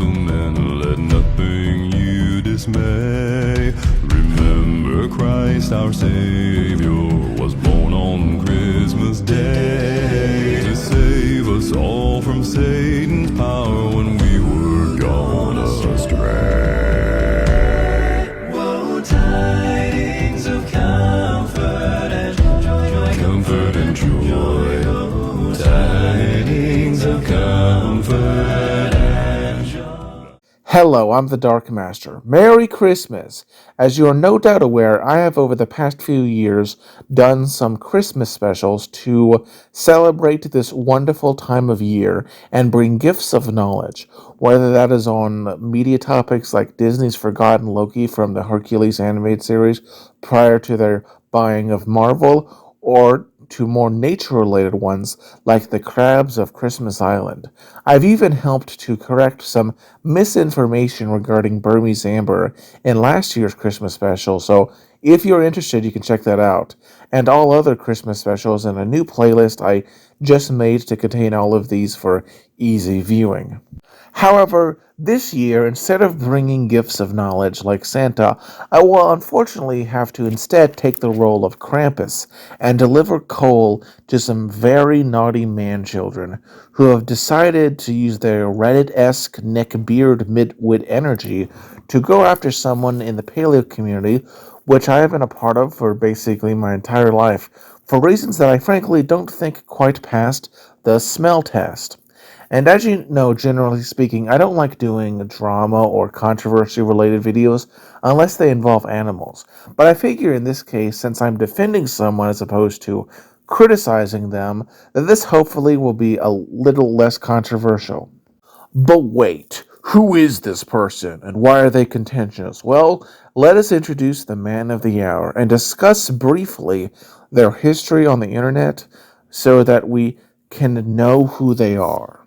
welcome and let nothing you dismay. Remember Christ our Savior was born on Christmas Day to save us all from Satan's power when we were gone astray. Woe, tidings of comfort and joy. Comfort and joy. Tidings of comfort and joy. Hello, I'm the Dark Master. Merry Christmas! As you are no doubt aware, I have over the past few years done some Christmas specials to celebrate this wonderful time of year and bring gifts of knowledge, whether that is on media topics like Disney's Forgotten Loki from the Hercules animated series prior to their buying of Marvel, or to more nature-related ones like the crabs of Christmas Island. I've even helped to correct some misinformation regarding Burmese amber in last year's Christmas special, so if you're interested, you can check that out. And all other Christmas specials in a new playlist I just made to contain all of these for easy viewing. However, this year, instead of bringing gifts of knowledge like Santa, I will unfortunately have to instead take the role of Krampus and deliver coal to some very naughty man-children who have decided to use their Reddit-esque neck-beard midwit energy to go after someone in the Paleocommunity, which I have been a part of for basically my entire life, for reasons that I frankly don't think quite passed the smell test. And as you know, generally speaking, I don't like doing drama or controversy-related videos unless they involve animals. But I figure in this case, since I'm defending someone as opposed to criticizing them, that this hopefully will be a little less controversial. But wait, who is this person, and why are they contentious? Well, let us introduce the man of the hour and discuss briefly their history on the internet so that we can know who they are.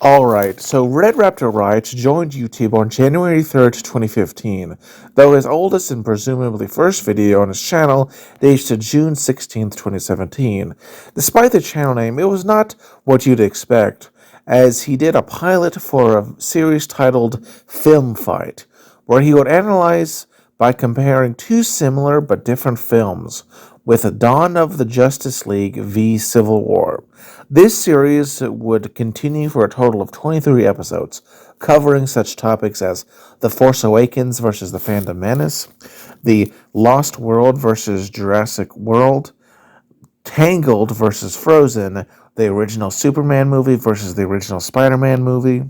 Alright, so Raptor Writes joined YouTube on January 3rd, 2015, though his oldest and presumably first video on his channel dates to June 16th, 2017. Despite the channel name, it was not what you'd expect, as he did a pilot for a series titled Film Fight, where he would analyze by comparing two similar but different films, with Dawn of the Justice League v. Civil War. This series would continue for a total of 23 episodes, covering such topics as The Force Awakens versus The Phantom Menace, The Lost World versus Jurassic World, Tangled versus Frozen, the original Superman movie versus the original Spider-Man movie,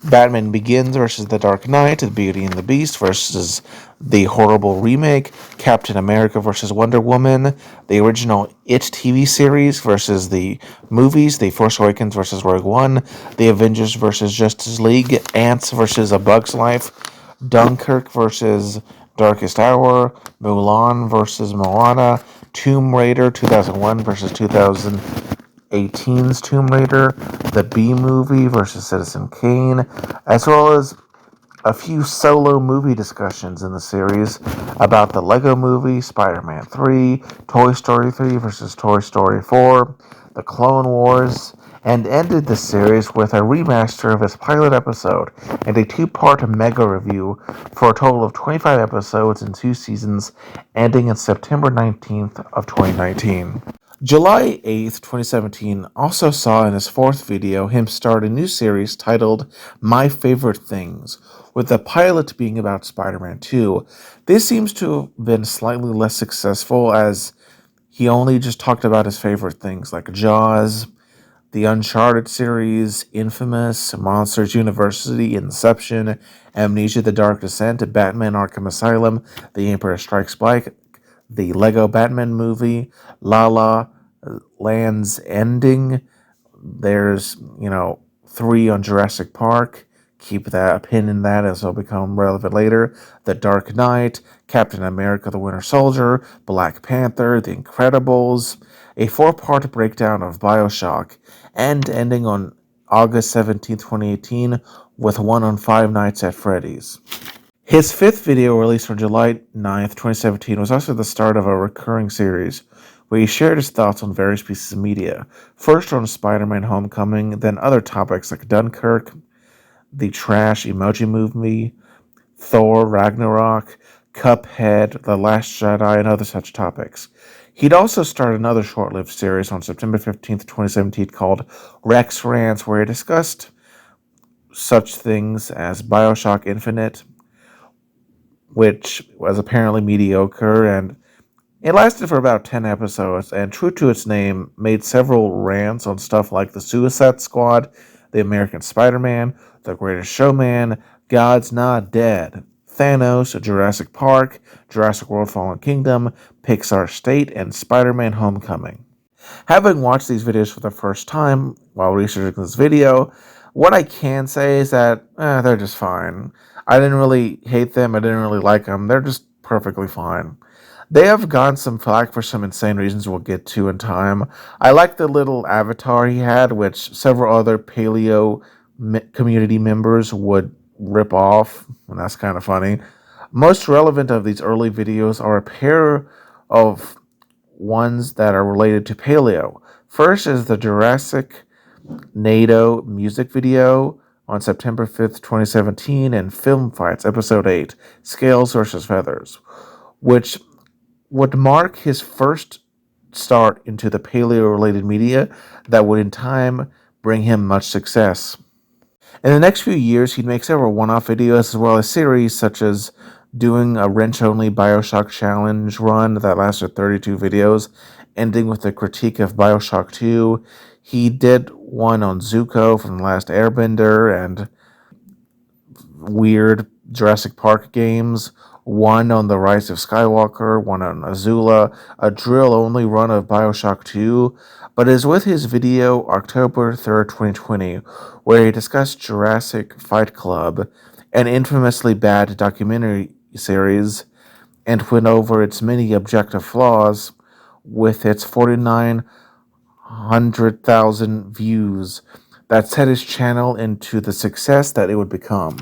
Batman Begins versus The Dark Knight, The Beauty and the Beast versus the horrible remake, Captain America versus Wonder Woman, the original It TV series versus the movies, The Force Awakens versus Rogue One, The Avengers versus Justice League, Ants versus A Bug's Life, Dunkirk versus Darkest Hour, Mulan versus Moana, Tomb Raider 2001 versus 2018's Tomb Raider, the B Movie versus Citizen Kane, as well as a few solo movie discussions in the series about the Lego Movie, Spider-Man 3, Toy Story 3 versus Toy Story 4, The Clone Wars, and ended the series with a remaster of his pilot episode and a two-part mega review for a total of 25 episodes in 2 seasons, ending in September 19th of 2019. July 8th, 2017 also saw in his fourth video him start a new series titled My Favorite Things, with the pilot being about Spider-Man 2. This seems to have been slightly less successful as he only just talked about his favorite things like Jaws, the Uncharted series, Infamous, Monsters University, Inception, Amnesia: The Dark Descent, Batman: Arkham Asylum, The Emperor Strikes Back, the Lego Batman movie, La La Land's Ending. There's, 3 on Jurassic Park. Keep that a pin in that as it'll become relevant later. The Dark Knight, Captain America: The Winter Soldier, Black Panther, The Incredibles, a 4-part breakdown of BioShock, and ending on August 17, 2018, with one on Five Nights at Freddy's. His fifth video, released on July 9th, 2017, was also the start of a recurring series where he shared his thoughts on various pieces of media. First on Spider-Man Homecoming, then other topics like Dunkirk, the trash emoji movie, Thor Ragnarok, Cuphead, The Last Jedi, and other such topics. He'd also started another short-lived series on September 15th, 2017 called Rex Rants, where he discussed such things as Bioshock Infinite, which was apparently mediocre, and it lasted for about 10 episodes, and true to its name, made several rants on stuff like the Suicide Squad, the American Spider-Man, The Greatest Showman, God's Not Dead, Thanos, Jurassic Park, Jurassic World Fallen Kingdom, Pixar State, and Spider-Man Homecoming. Having watched these videos for the first time while researching this video, what I can say is that they're just fine. I didn't really hate them, I didn't really like them, they're just perfectly fine. They have gotten some flack for some insane reasons we'll get to in time. I like the little avatar he had, which several other paleo community members would rip off, and that's kind of funny. Most relevant of these early videos are a pair of ones that are related to paleo. First is the Jurassic NATO music video on September 5th, 2017, and Film Fights, Episode 8, Scales versus Feathers, which would mark his first start into the paleo-related media that would in time bring him much success. In the next few years, he'd make several one-off videos as well as series such as doing a wrench-only Bioshock challenge run that lasted 32 videos, ending with a critique of Bioshock 2. He did one on Zuko from The Last Airbender and weird Jurassic Park games, one on The Rise of Skywalker, one on Azula, a drill-only run of Bioshock 2, but it is with his video October 3rd, 2020, where he discussed Jurassic Fight Club, an infamously bad documentary series, and went over its many objective flaws with its 4,900,000 views that set his channel into the success that it would become.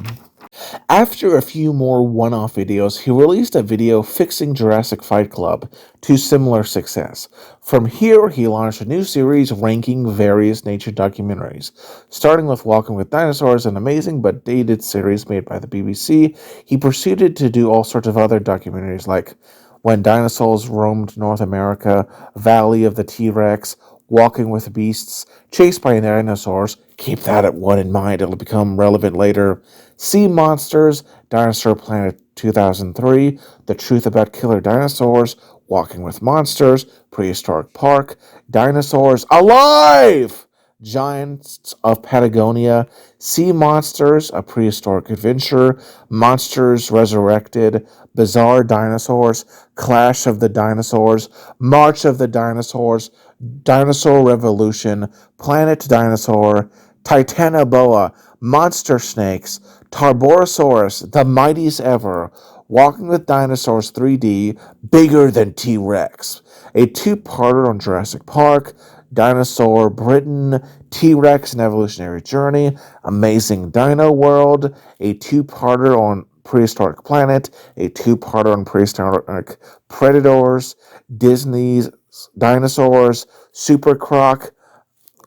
After a few more one-off videos, he released a video fixing Jurassic Fight Club to similar success. From here, he launched a new series ranking various nature documentaries. Starting with Walking with Dinosaurs, an amazing but dated series made by the BBC, he proceeded to do all sorts of other documentaries like When Dinosaurs Roamed North America, Valley of the T-Rex, Walking with Beasts, Chased by Dinosaurs, keep that at one in mind, it'll become relevant later, Sea Monsters, Dinosaur Planet 2003, The Truth About Killer Dinosaurs, Walking with Monsters, Prehistoric Park, Dinosaurs Alive! Giants of Patagonia, Sea Monsters, A Prehistoric Adventure, Monsters Resurrected, Bizarre Dinosaurs, Clash of the Dinosaurs, March of the Dinosaurs, Dinosaur Revolution, Planet Dinosaur, Titanoboa, Monster Snakes, Tarborosaurus, The Mightiest Ever, Walking with Dinosaurs 3D, Bigger Than T-Rex, a two-parter on Jurassic Park, Dinosaur Britain, T-Rex and Evolutionary Journey, Amazing Dino World, a two-parter on Prehistoric Planet, a two-parter on Prehistoric Predators, Disney's Dinosaurs, Super Croc,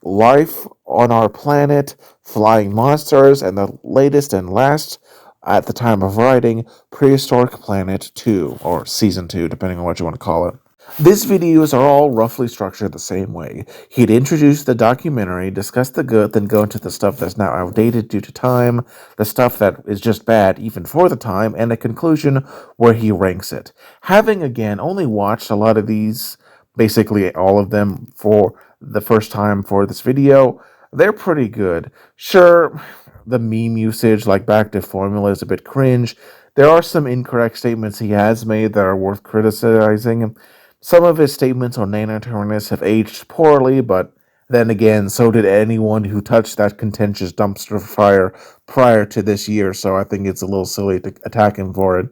Life on Our Planet, Flying Monsters, and the latest and last, at the time of writing, Prehistoric Planet 2, or Season 2, depending on what you want to call it. These videos are all roughly structured the same way. He'd introduce the documentary, discuss the good, then go into the stuff that's now outdated due to time, the stuff that is just bad even for the time, and a conclusion where he ranks it. Having, again, only watched a lot of these, basically all of them, for the first time for this video, they're pretty good. Sure, the meme usage, like back to formula, is a bit cringe. There are some incorrect statements he has made that are worth criticizing. Some of his statements on nanoterrorists have aged poorly, but then again, so did anyone who touched that contentious dumpster fire prior to this year, so I think it's a little silly to attack him for it.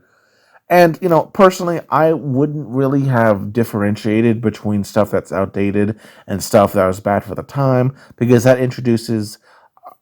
And, personally, I wouldn't really have differentiated between stuff that's outdated and stuff that was bad for the time, because that introduces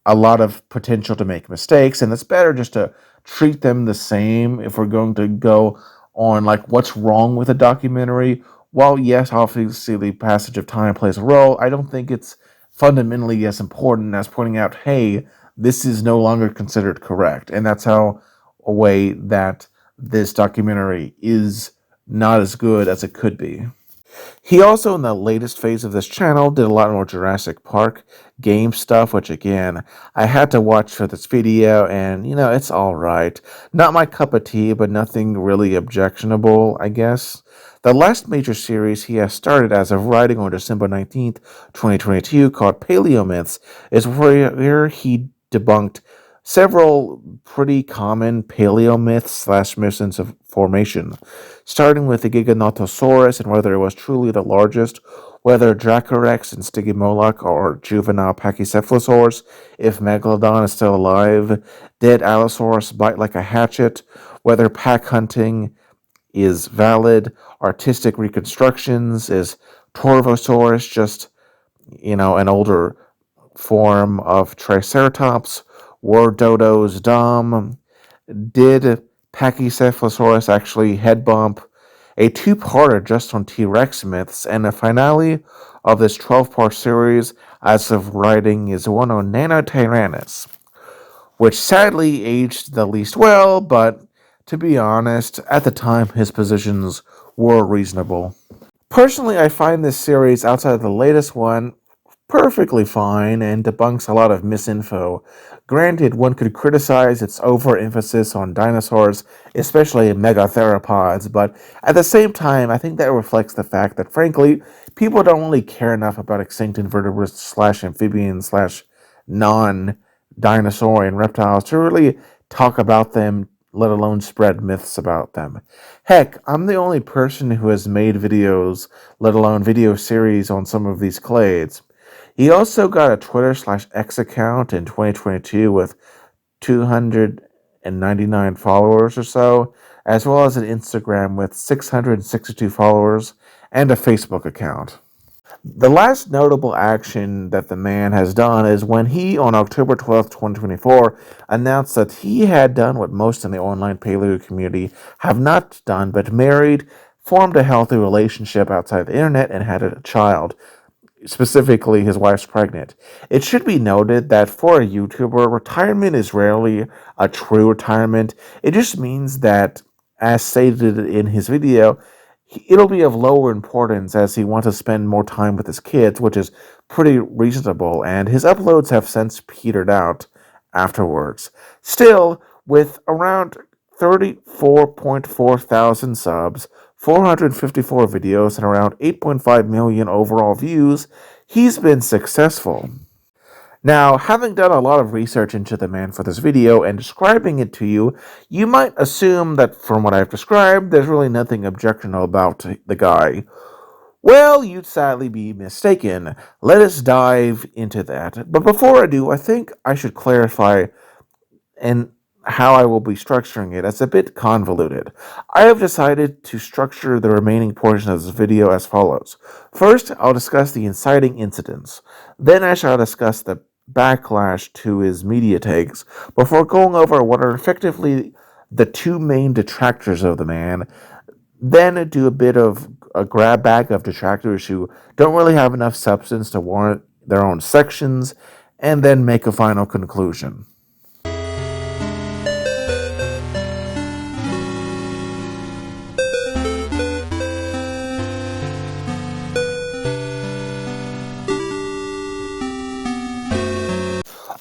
a lot of potential to make mistakes, and it's better just to treat them the same if we're going to go on like what's wrong with a documentary. While yes, obviously the passage of time plays a role, I don't think it's fundamentally as important as pointing out, hey, this is no longer considered correct. And that's how a way that this documentary is not as good as it could be. He also, in the latest phase of this channel, did a lot more Jurassic Park game stuff, which again, I had to watch for this video, and it's alright. Not my cup of tea, but nothing really objectionable, I guess. The last major series he has started as of writing on December 19th, 2022, called Paleomyths, is where he debunked several pretty common paleomyths slash misinformation, starting with the Giganotosaurus and whether it was truly the largest, whether Dracorex and Stygimoloch are juvenile Pachycephalosaurs, if Megalodon is still alive, did Allosaurus bite like a hatchet, whether pack hunting is valid, artistic reconstructions, is Torvosaurus just, an older form of Triceratops, were dodos dumb, did Pachycephalosaurus actually head bump, a two-parter just on T-Rex myths, and a finale of this 12-part series as of writing is one on Nanotyrannus, which sadly aged the least well, but to be honest, at the time his positions were reasonable. Personally, I find this series, outside of the latest one, perfectly fine and debunks a lot of misinfo. Granted, one could criticize its overemphasis on dinosaurs, especially megatheropods, but at the same time, I think that reflects the fact that, frankly, people don't really care enough about extinct invertebrates slash amphibians slash non-dinosaurian reptiles to really talk about them, let alone spread myths about them. Heck, I'm the only person who has made videos, let alone video series on some of these clades. He also got a Twitter slash X account in 2022 with 299 followers or so, as well as an Instagram with 662 followers and a Facebook account. The last notable action that the man has done is when he, on October 12th, 2024, announced that he had done what most in the online paleo community have not done, but married, formed a healthy relationship outside the internet, and had a child. Specifically, his wife's pregnant. It should be noted that for a YouTuber, retirement is rarely a true retirement. It just means that, as stated in his video, it'll be of lower importance as he wants to spend more time with his kids, which is pretty reasonable, and his uploads have since petered out afterwards. Still, with around 34.4 thousand subs, 454 videos, and around 8.5 million overall views, he's been successful. Now, having done a lot of research into the man for this video and describing it to you, you might assume that from what I've described, there's really nothing objectionable about the guy. Well, you'd sadly be mistaken. Let us dive into that. But before I do, I think I should clarify and how I will be structuring it. It's a bit convoluted. I have decided to structure the remaining portion of this video as follows. First, I'll discuss the inciting incidents. Then I shall discuss the backlash to his media takes before going over what are effectively the two main detractors of the man. Then do a bit of a grab bag of detractors who don't really have enough substance to warrant their own sections, and then make a final conclusion.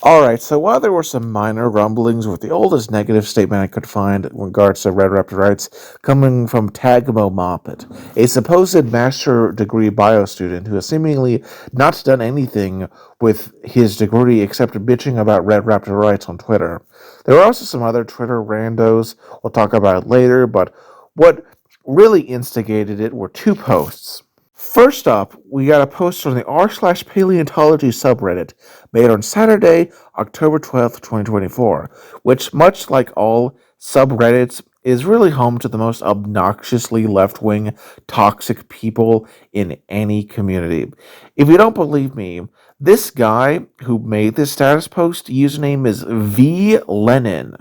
Alright, so while there were some minor rumblings with the oldest negative statement I could find in regards to Raptor Writes coming from Tagmo Moppet, a supposed master degree bio student who has seemingly not done anything with his degree except bitching about Raptor Writes on Twitter. There were also some other Twitter randos we'll talk about later, but what really instigated it were two posts. First up, we got a post on the r/paleontology subreddit made on Saturday, October 12th, 2024, which, much like all subreddits, is really home to the most obnoxiously left-wing, toxic people in any community. If you don't believe me, This guy who made this status post username is V Lenin,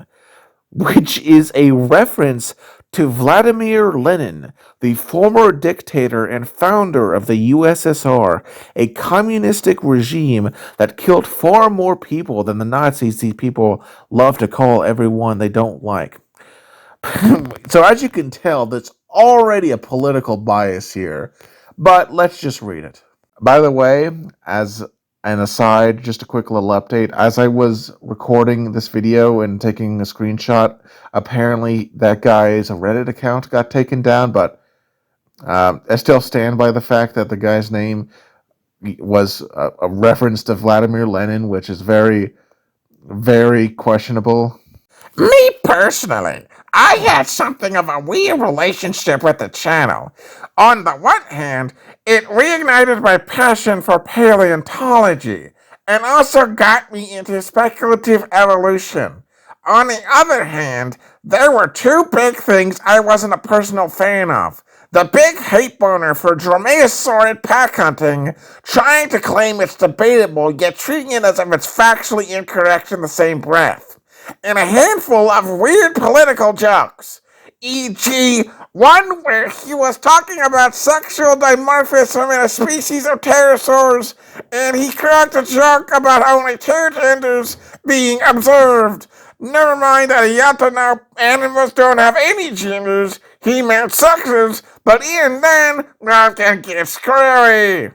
which is a reference to Vladimir Lenin, the former dictator and founder of the USSR, a communistic regime that killed far more people than the Nazis these people love to call everyone they don't like. So, as you can tell, there's already a political bias here, but let's just read it. By the way, as an aside, just a quick little update. As I was recording this video and taking a screenshot, apparently that guy's Reddit account got taken down, but I still stand by the fact that the guy's name was a reference to Vladimir Lenin, which is very, very questionable. Me personally, I had something of a weird relationship with the channel. On the one hand, it reignited my passion for paleontology and also got me into speculative evolution. On the other hand, there were two big things I wasn't a personal fan of. The big hate boner for dromaeosaurid pack hunting, trying to claim it's debatable yet treating it as if it's factually incorrect in the same breath, and a handful of weird political jokes, e.g., one where he was talking about sexual dimorphism in a species of pterosaurs, and he cracked a joke about only two genders being observed. Never mind that he ought to know animals don't have any genders, he meant sexes, but even then, that can get screwy.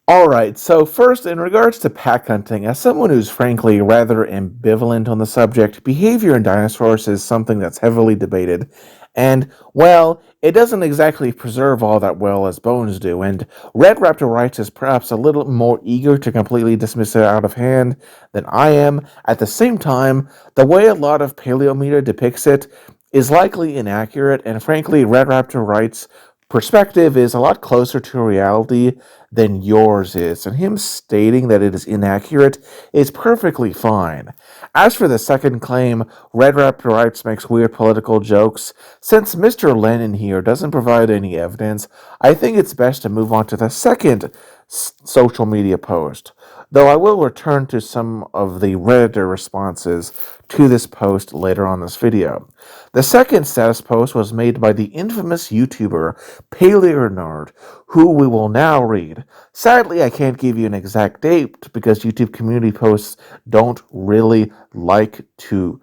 Alright, so first, in regards to pack hunting, as someone who's frankly rather ambivalent on the subject, behavior in dinosaurs is something that's heavily debated. And, well, it doesn't exactly preserve all that well as bones do, and Red Raptor Writes is perhaps a little more eager to completely dismiss it out of hand than I am. At the same time, the way a lot of Paleometer depicts it is likely inaccurate, and frankly, Red Raptor Writes' perspective is a lot closer to reality than yours is, and him stating that it is inaccurate is perfectly fine. As for the second claim, Red Raptor Writes makes weird political jokes. Since Mr. Lenin here doesn't provide any evidence, I think it's best to move on to the second social media post, though I will return to some of the Redditor responses to this post later on this video. The second status post was made by the infamous YouTuber Paleonerd, who we will now read. Sadly, I can't give you an exact date because YouTube community posts don't really like to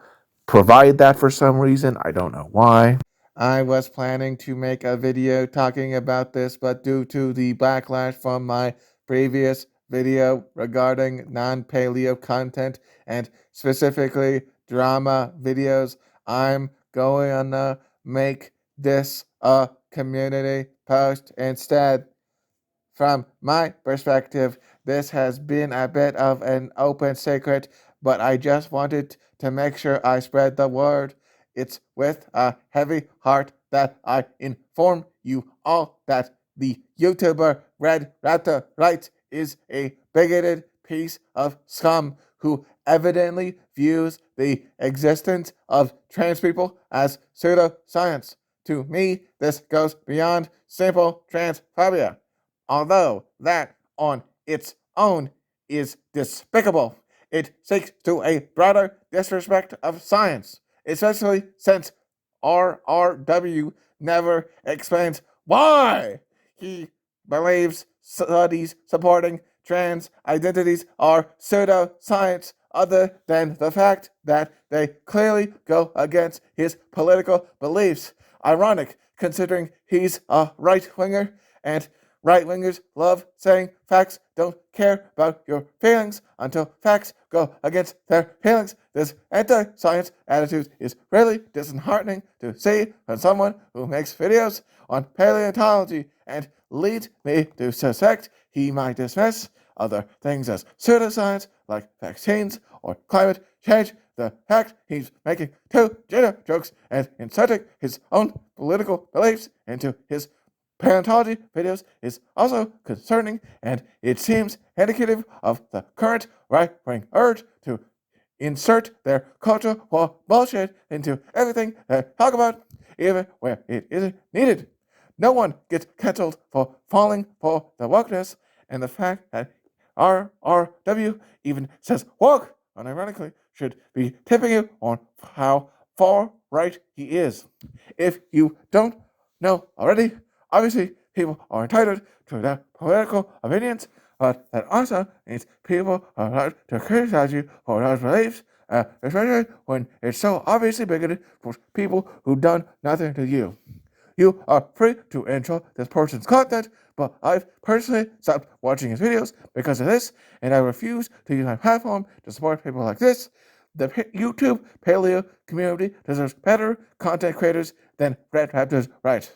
provide that for some reason. I don't know why. I was planning to make a video talking about this, but due to the backlash from my previous video regarding non-paleo content and specifically drama videos, I'm going to make this a community post instead. From my perspective, this has been a bit of an open secret, but I just wanted to make sure I spread the word. It's with a heavy heart that I inform you all that the YouTuber Red Raptor Writes is a bigoted piece of scum who evidently views the existence of trans people as pseudoscience. To me, this goes beyond simple transphobia, although that on its own is despicable. It seeks to a broader disrespect of science, especially since RRW never explains why he believes studies supporting trans identities are pseudoscience, other than the fact that they clearly go against his political beliefs. Ironic, considering he's a right-winger, and right-wingers love saying facts don't care about your feelings until facts go against their feelings. This anti-science attitude is really disheartening to see from someone who makes videos on paleontology and leads me to suspect he might dismiss other things as pseudoscience like vaccines or climate change. The fact he's making two gender jokes and inserting his own political beliefs into his paleontology videos is also concerning, and it seems indicative of the current right-wing urge to insert their cultural war bullshit into everything they talk about, even where it isn't needed. No one gets cancelled for falling for the wokeness, and the fact that RRW even says woke, unironically, should be tipping you on how far right he is. If you don't know already, obviously people are entitled to their political opinions, but that also means people are allowed to criticize you for those beliefs, especially when it's so obviously bigoted for people who've done nothing to you. You are free to enjoy this person's content, but I've personally stopped watching his videos because of this, and I refuse to use my platform to support people like this. The YouTube paleo community deserves better content creators than Raptor Writes.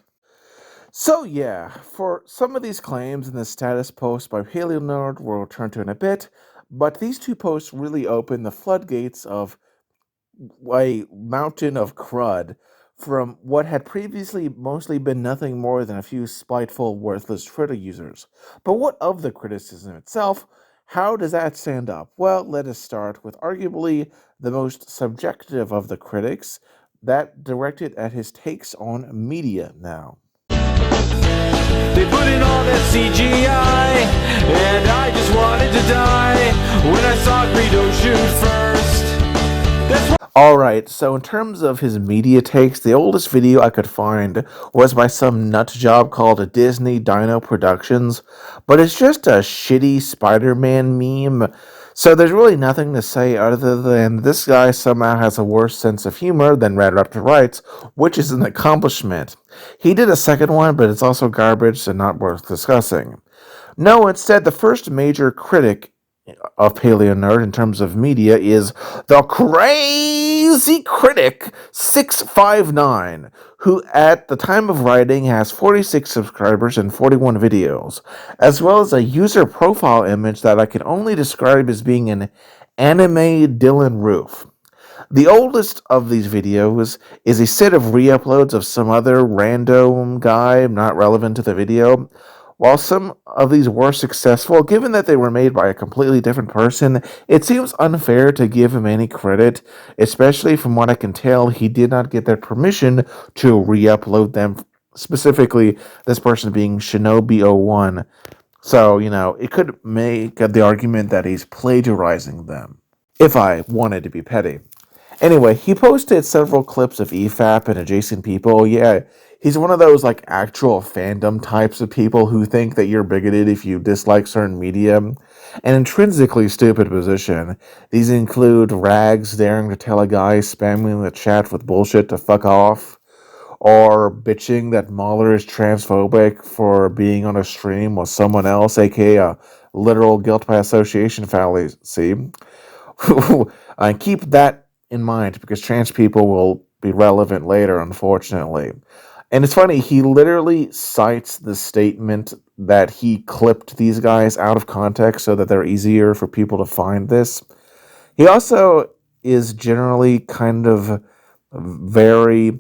So yeah, for some of these claims in the status post by Paleonerd we'll return to in a bit, but these two posts really open the floodgates of a mountain of crud from what had previously mostly been nothing more than a few spiteful, worthless Twitter users. But what of the criticism itself? How does that stand up? Well, let us start with arguably the most subjective of the critics, that directed at his takes on media now. They put in all that CGI, and I just wanted to die when I saw Greedo shoot first. Alright, so in terms of his media takes, the oldest video I could find was by some nut job called Disney Dino Productions, but it's just a shitty Spider-Man meme, so there's really nothing to say other than this guy somehow has a worse sense of humor than Raptor Writes, which is an accomplishment. He did a second one, but it's also garbage and not worth discussing. No, instead, the first major critic of Paleonerd in terms of media is the crazy critic 659, who at the time of writing has 46 subscribers and 41 videos, as well as a user profile image that I can only describe as being an anime Dylan Roof. The oldest of these videos is a set of re-uploads of some other random guy not relevant to the video. While some of these were successful, given that they were made by a completely different person, it seems unfair to give him any credit, especially from what I can tell, he did not get their permission to re-upload them, specifically this person being Shinobi01. So, it could make the argument that he's plagiarizing them, if I wanted to be petty. Anyway, he posted several clips of EFAP and adjacent people. Yeah, he's one of those actual fandom types of people who think that you're bigoted if you dislike certain media. An intrinsically stupid position. These include Rags daring to tell a guy spamming the chat with bullshit to fuck off, or bitching that Mahler is transphobic for being on a stream with someone else, aka a literal guilt by association fallacy. And keep that in mind because trans people will be relevant later, unfortunately. And it's funny, he literally cites the statement that he clipped these guys out of context so that they're easier for people to find this. He also is generally kind of very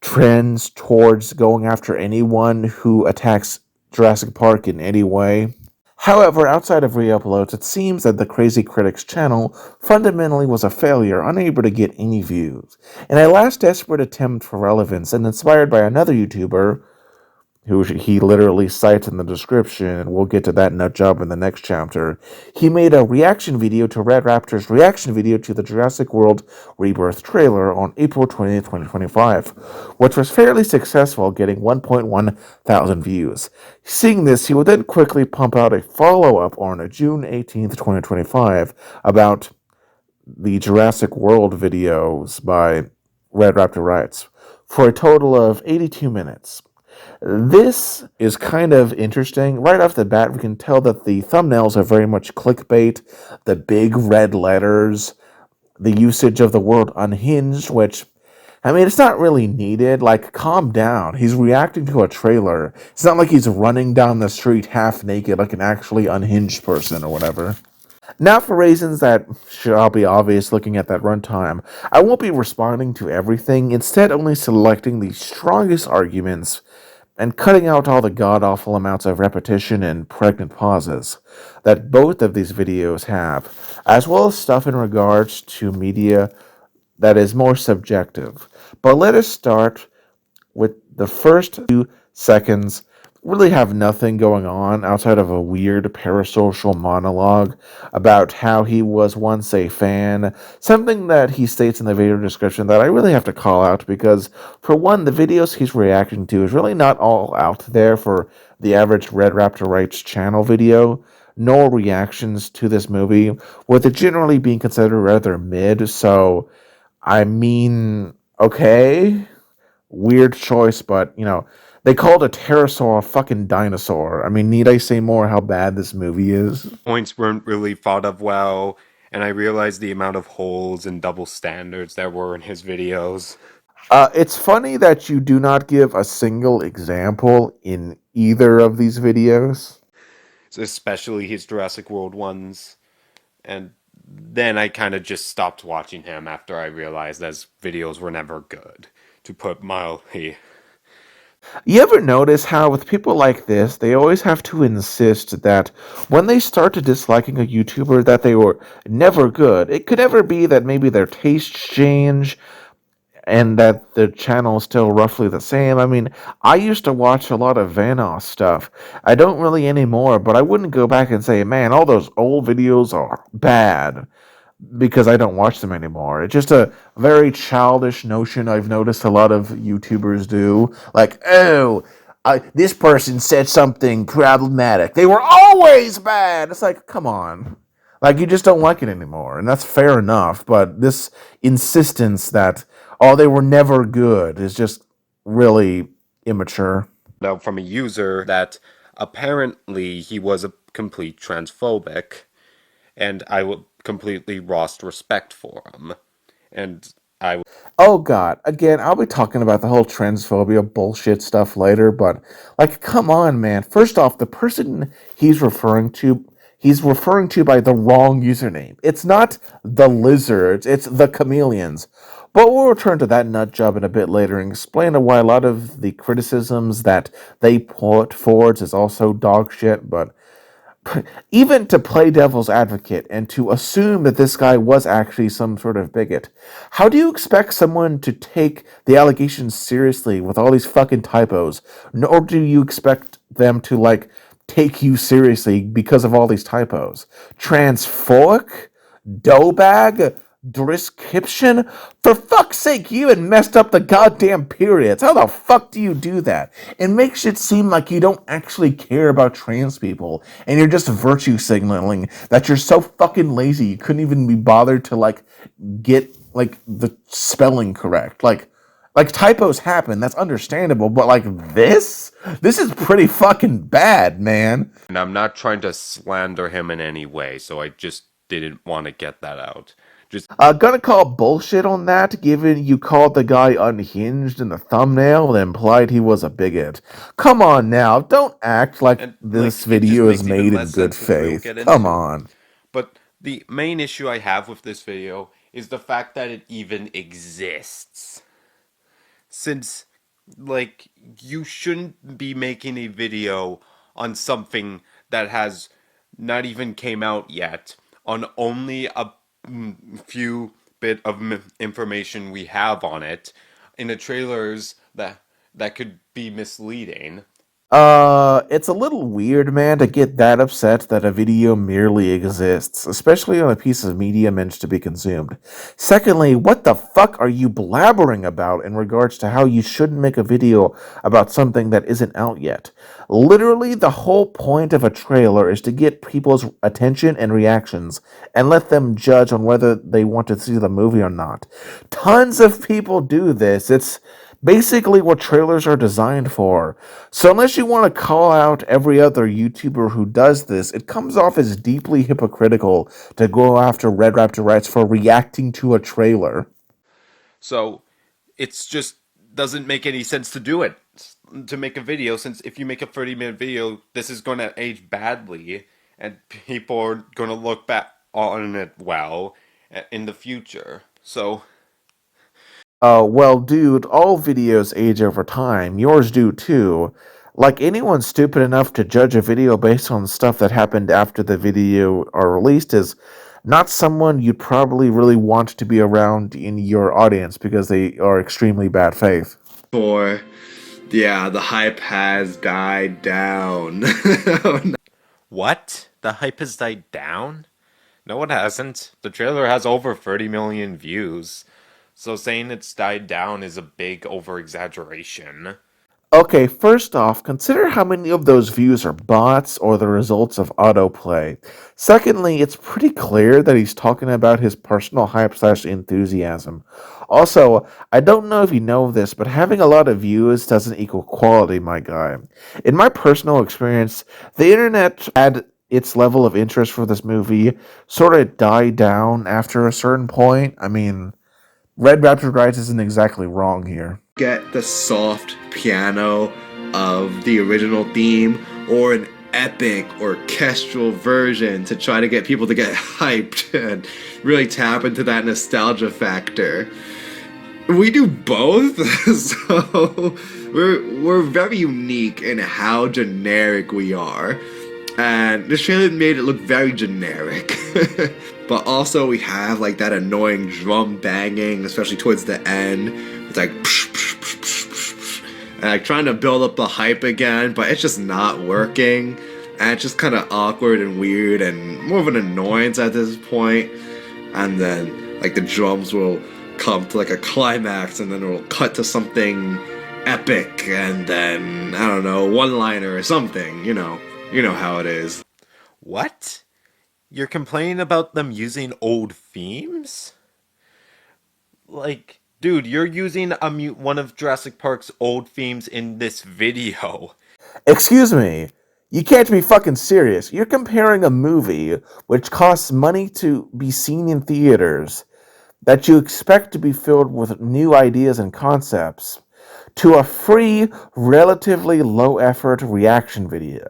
trends towards going after anyone who attacks Jurassic Park in any way. However, outside of re-uploads, it seems that the Crazy Critics channel fundamentally was a failure, unable to get any views. In a last desperate attempt for relevance, and inspired by another YouTuber, who he literally cites in the description, and we'll get to that nut job in the next chapter, he made a reaction video to Red Raptor's reaction video to the Jurassic World Rebirth trailer on April 20th, 2025, which was fairly successful, getting 1.1 thousand views. Seeing this, he would then quickly pump out a follow-up on June 18th, 2025, about the Jurassic World videos by Red Raptor Writes, for a total of 82 minutes. This is kind of interesting. Right off the bat, we can tell that the thumbnails are very much clickbait, the big red letters, the usage of the word unhinged, which, it's not really needed. Calm down. He's reacting to a trailer. It's not like he's running down the street half naked like an actually unhinged person or whatever. Now, for reasons that shall be obvious looking at that runtime, I won't be responding to everything, instead only selecting the strongest arguments and cutting out all the god-awful amounts of repetition and pregnant pauses that both of these videos have, as well as stuff in regards to media that is more subjective. But let us start with the first 2 seconds really have nothing going on outside of a weird parasocial monologue about how he was once a fan. Something that he states in the video description that I really have to call out because, for one, the videos he's reacting to is really not all out there for the average Red Raptor Writes channel video, nor reactions to this movie, with it generally being considered rather mid. So, I mean, okay, weird choice, but they called a pterosaur a fucking dinosaur. I mean, need I say more how bad this movie is? Points weren't really thought of well, and I realized the amount of holes and double standards there were in his videos. It's funny that you do not give a single example in either of these videos. Especially his Jurassic World ones. And then I kind of just stopped watching him after I realized his videos were never good, to put mildly. You ever notice how, with people like this, they always have to insist that when they start disliking a YouTuber, that they were never good? It could never be that maybe their tastes change and that the channel is still roughly the same. I mean, I used to watch a lot of Vanoss stuff. I don't really anymore, but I wouldn't go back and say, man, all those old videos are bad because I don't watch them anymore. It's just a very childish notion I've noticed a lot of YouTubers do. Like, oh, this person said something problematic. They were always bad. It's like, come on. Like, you just don't like it anymore. And that's fair enough. But this insistence that, oh, they were never good is just really immature. Now, from a user that apparently he was a complete transphobic, and I would completely lost respect for him. And I Oh god, again, I'll be talking about the whole transphobia bullshit stuff later, but like come on, man. First off, the person he's referring to by the wrong username. It's not the lizards, it's the chameleons. But we'll return to that nut job in a bit later and explain why a lot of the criticisms that they put forwards is also dog shit, but even to play devil's advocate and to assume that this guy was actually some sort of bigot, how do you expect someone to take the allegations seriously with all these fucking typos? Nor do you expect them to, like, take you seriously because of all these typos? Transphoic? Doughbag? Description? For fuck's sake, you even messed up the goddamn periods. How the fuck do you do that? It makes it seem like you don't actually care about trans people and you're just virtue signaling that you're so fucking lazy you couldn't even be bothered to like get like the spelling correct. Like typos happen, that's understandable, but like this is pretty fucking bad, man. and I'm not trying to slander him in any way, so I just didn't want to get that out. Just Gonna call bullshit on that, given you called the guy unhinged in the thumbnail and implied he was a bigot. Come on now, don't act like and like this it just video is makes even made in less good sense, which we'll faith. get Come into. on. But the main issue I have with this video is the fact that it even exists. Since, like, you shouldn't be making a video on something that has not even came out yet, on only a few bit of information we have on it, in the trailers that could be misleading. It's a little weird, man, to get that upset that a video merely exists, especially on a piece of media meant to be consumed. Secondly, what the fuck are you blabbering about in regards to how you shouldn't make a video about something that isn't out yet? Literally, the whole point of a trailer is to get people's attention and reactions and let them judge on whether they want to see the movie or not. Tons of people do this. It's basically what trailers are designed for. So unless you want to call out every other YouTuber who does this, it comes off as deeply hypocritical to go after Red Raptor Writes for reacting to a trailer. So it's just doesn't make any sense to do it, to make a video, since if you make a 30-minute video, this is going to age badly and people are going to look back on it well in the future. So Well, dude, all videos age over time. Yours do too. Like, anyone stupid enough to judge a video based on stuff that happened after the video are released is not someone you'd probably really want to be around in your audience because they are extremely bad faith. for Yeah, the hype has died down. What? The hype has died down? No, it hasn't. The trailer has over 30 million views, so saying it's died down is a big over exaggeration. Okay, first off, consider how many of those views are bots or the results of autoplay. Secondly, it's pretty clear that he's talking about his personal hype slash enthusiasm. Also, I don't know if you know this, but having a lot of views doesn't equal quality, my guy. In my personal experience, the internet had its level of interest for this movie sort of die down after a certain point. I mean, Red Raptor Writes isn't exactly wrong here. Get the soft piano of the original theme or an epic orchestral version to try to get people to get hyped and really tap into that nostalgia factor. We do both, so we're very unique in how generic we are. And this trailer made it look very generic. But also we have like that annoying drum banging, especially towards the end. It's like and like trying to build up the hype again, but it's just not working. And it's just kind of awkward and weird and more of an annoyance at this point. And then like the drums will come to like a climax and then it'll cut to something epic and then I don't know, one-liner or something, you know how it is. What? You're complaining about them using old themes? Like, dude, you're using one of Jurassic Park's old themes in this video. Excuse me. You can't be fucking serious. You're comparing a movie which costs money to be seen in theaters, that you expect to be filled with new ideas and concepts, to a free, relatively low effort reaction video.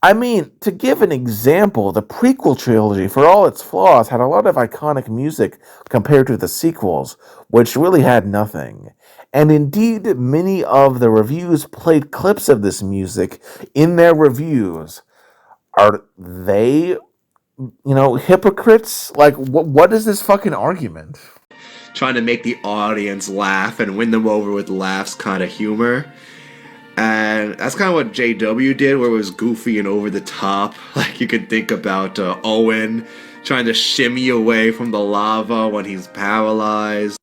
I mean, to give an example, the prequel trilogy, for all its flaws, had a lot of iconic music compared to the sequels, which really had nothing. And indeed, many of the reviews played clips of this music in their reviews. Are they, hypocrites? Like, what is this fucking argument? Trying to make the audience laugh and win them over with laughs kind of humor. And that's kind of what JW did, where it was goofy and over the top. Like you could think about Owen trying to shimmy away from the lava when he's paralyzed.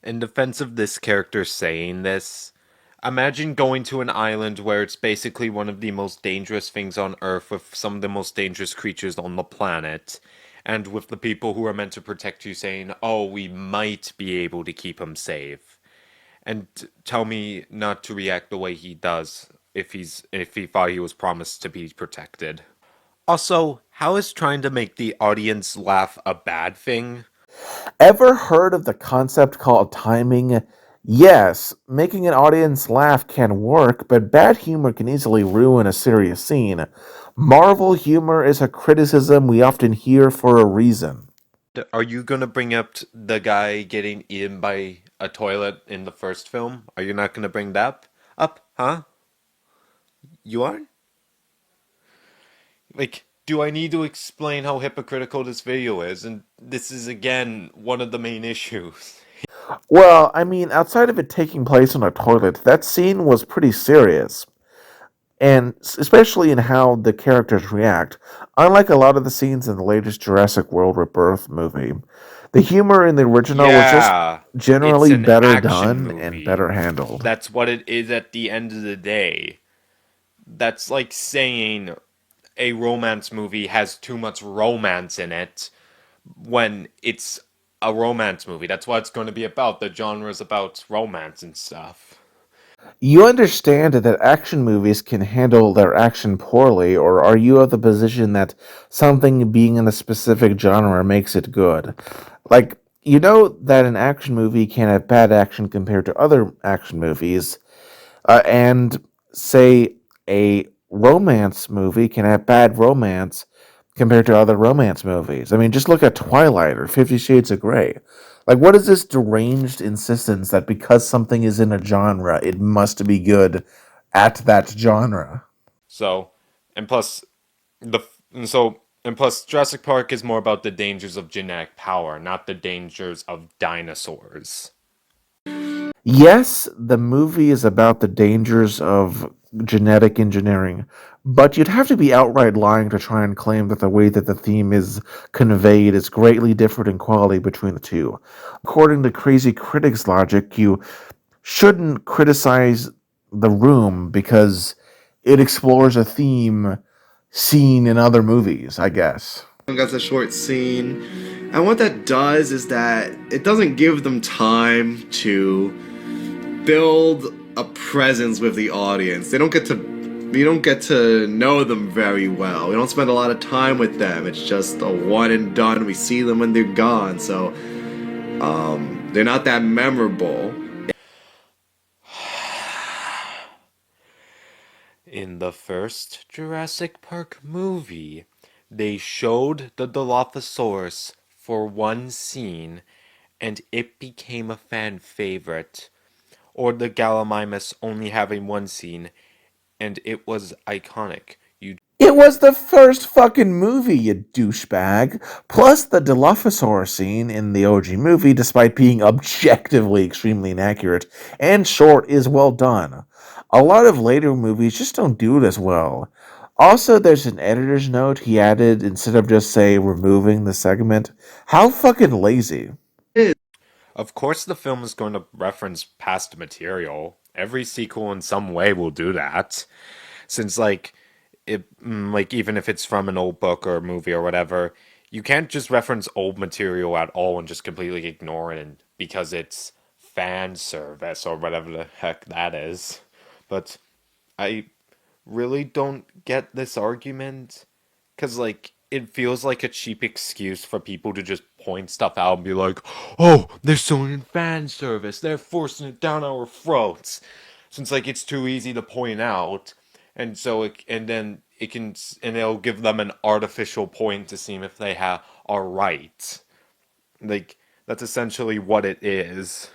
In defense of this character saying this, imagine going to an island where it's basically one of the most dangerous things on Earth with some of the most dangerous creatures on the planet, and with the people who are meant to protect you saying, oh, we might be able to keep him safe. And tell me not to react the way he does if he thought he was promised to be protected. Also, how is trying to make the audience laugh a bad thing? Ever heard of the concept called timing? Yes, making an audience laugh can work, but bad humor can easily ruin a serious scene. Marvel humor is a criticism we often hear for a reason. Are you gonna bring up the guy getting eaten by a toilet in the first film? Are you not gonna bring that up? Huh? You are? Like, do I need to explain how hypocritical this video is? And this is again one of the main issues. Well, I mean, outside of it taking place on a toilet, that scene was pretty serious. And especially in how the characters react. Unlike a lot of the scenes in the latest Jurassic World Rebirth movie, the humor in the original was just Yeah, it's generally an better action done and movie. better handled. That's what it is at the end of the day. That's like saying a romance movie has too much romance in it when it's a romance movie. That's what it's going to be about. The genre is about romance and stuff. You understand that action movies can handle their action poorly, or are you of the position that something being in a specific genre makes it good? Like, you know that an action movie can have bad action compared to other action movies, and say a romance movie can have bad romance compared to other romance movies. I mean, just look at Twilight or 50 Shades of Grey. Like, what is this deranged insistence that because something is in a genre, it must be good at that genre? So, and plus the and plus Jurassic Park is more about the dangers of genetic power, not the dangers of dinosaurs. Yes, the movie is about the dangers of genetic engineering, but you'd have to be outright lying to try and claim that the way that the theme is conveyed is greatly different in quality between the two. According to crazy critics' logic, you shouldn't criticize The Room because it explores a theme seen in other movies, I guess. That's a short scene. And what that does is that it doesn't give them time to build a presence with the audience. We don't get to know them very well. We don't spend a lot of time with them. It's just a one and done. We see them when they're gone. So they're not that memorable. In the first Jurassic Park movie, they showed the Dilophosaurus for one scene, and it became a fan favorite. Or the Gallimimus only having one scene, and it was iconic. It was the first fucking movie, you douchebag. Plus, the Dilophosaurus scene in the OG movie, despite being objectively extremely inaccurate and short, is well done. A lot of later movies just don't do it as well. Also, there's an editor's note he added instead of just, say, removing the segment. How fucking lazy. Of course, the film is going to reference past material. Every sequel in some way will do that. Since, like even if it's from an old book or a movie or whatever, you can't just reference old material at all and just completely ignore it because it's fan service or whatever the heck that is. But I really don't get this argument because, like, it feels like a cheap excuse for people to just point stuff out and be like, oh, they're showing in fan service. They're forcing it down our throats. Since, like, it's too easy to point out. And so, and then it can, and it'll give them an artificial point to see if they are right. Like, that's essentially what it is.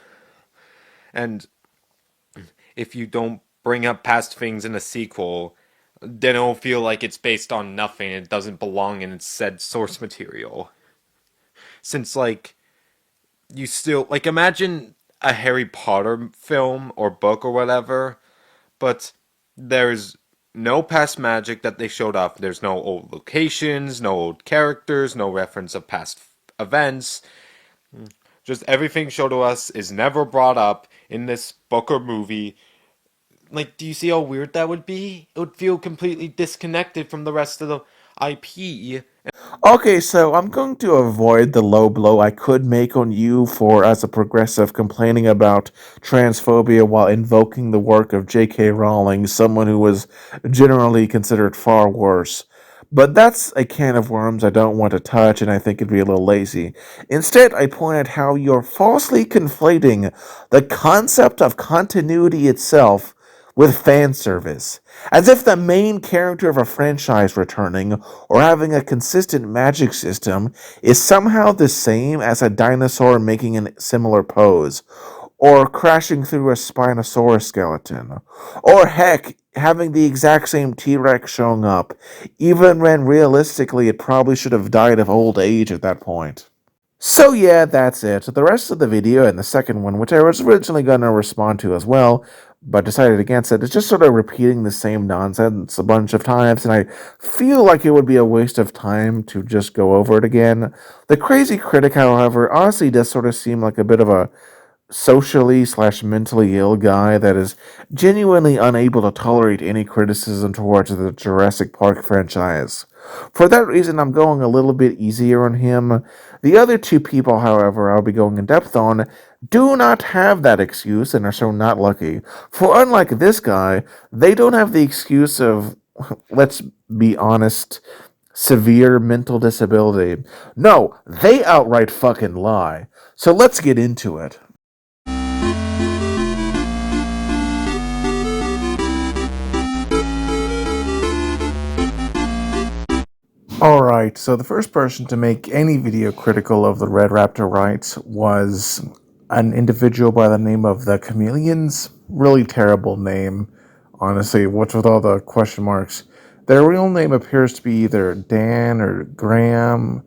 And if you don't bring up past things in a sequel, then it'll feel like it's based on nothing. It doesn't belong in its said source material. Since, like, you still, like, imagine a Harry Potter film or book or whatever, but there's no past magic that they showed off. There's no old locations, no old characters, no reference of past events. Just everything shown to us is never brought up in this book or movie. Like, do you see how weird that would be? It would feel completely disconnected from the rest of the IP. Okay, so I'm going to avoid the low blow I could make on you for, as a progressive, complaining about transphobia while invoking the work of J.K. Rowling, someone who was generally considered far worse. But that's a can of worms I don't want to touch, and I think it'd be a little lazy. Instead, I point out how you're falsely conflating the concept of continuity itself with fan service, as if the main character of a franchise returning or having a consistent magic system is somehow the same as a dinosaur making a similar pose, or crashing through a Spinosaurus skeleton, or heck, having the exact same T-Rex showing up, even when realistically it probably should have died of old age at that point. So yeah, that's it. The rest of the video and the second one, which I was originally going to respond to as well, but decided against it, is just sort of repeating the same nonsense a bunch of times, and I feel like it would be a waste of time to just go over it again. The crazy critic, however, honestly does sort of seem like a bit of a socially slash mentally ill guy that is genuinely unable to tolerate any criticism towards the Jurassic Park franchise. For that reason, I'm going a little bit easier on him. The other two people, however, I'll be going in depth on, do not have that excuse and are so not lucky. For unlike this guy, they don't have the excuse of, let's be honest, severe mental disability. No, they outright fucking lie. So let's get into it. Alright, so the first person to make any video critical of the Red Raptor Writes was an individual by the name of the Chameleons. Really terrible name, honestly, what's with all the question marks. Their real name appears to be either Dan or Graham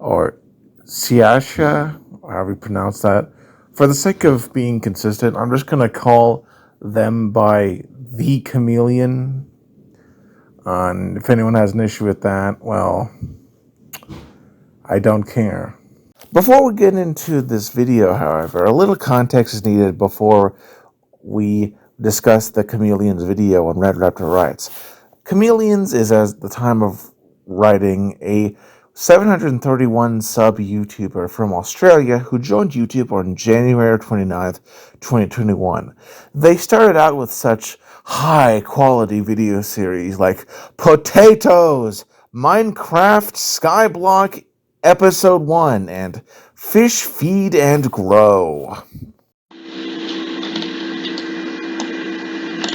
or Siasha, however you pronounce that. For the sake of being consistent, I'm just going to call them by the Chameleon. And if anyone has an issue with that, well, I don't care. Before we get into this video, however, a little context is needed before we discuss the Chameleon's video on Red Raptor Writes. Chameleons is, at the time of writing, a 731 sub YouTuber from Australia who joined YouTube on January 29th, 2021. They started out with such high quality video series like Potatoes, Minecraft Skyblock Episode 1, and Fish Feed and Grow.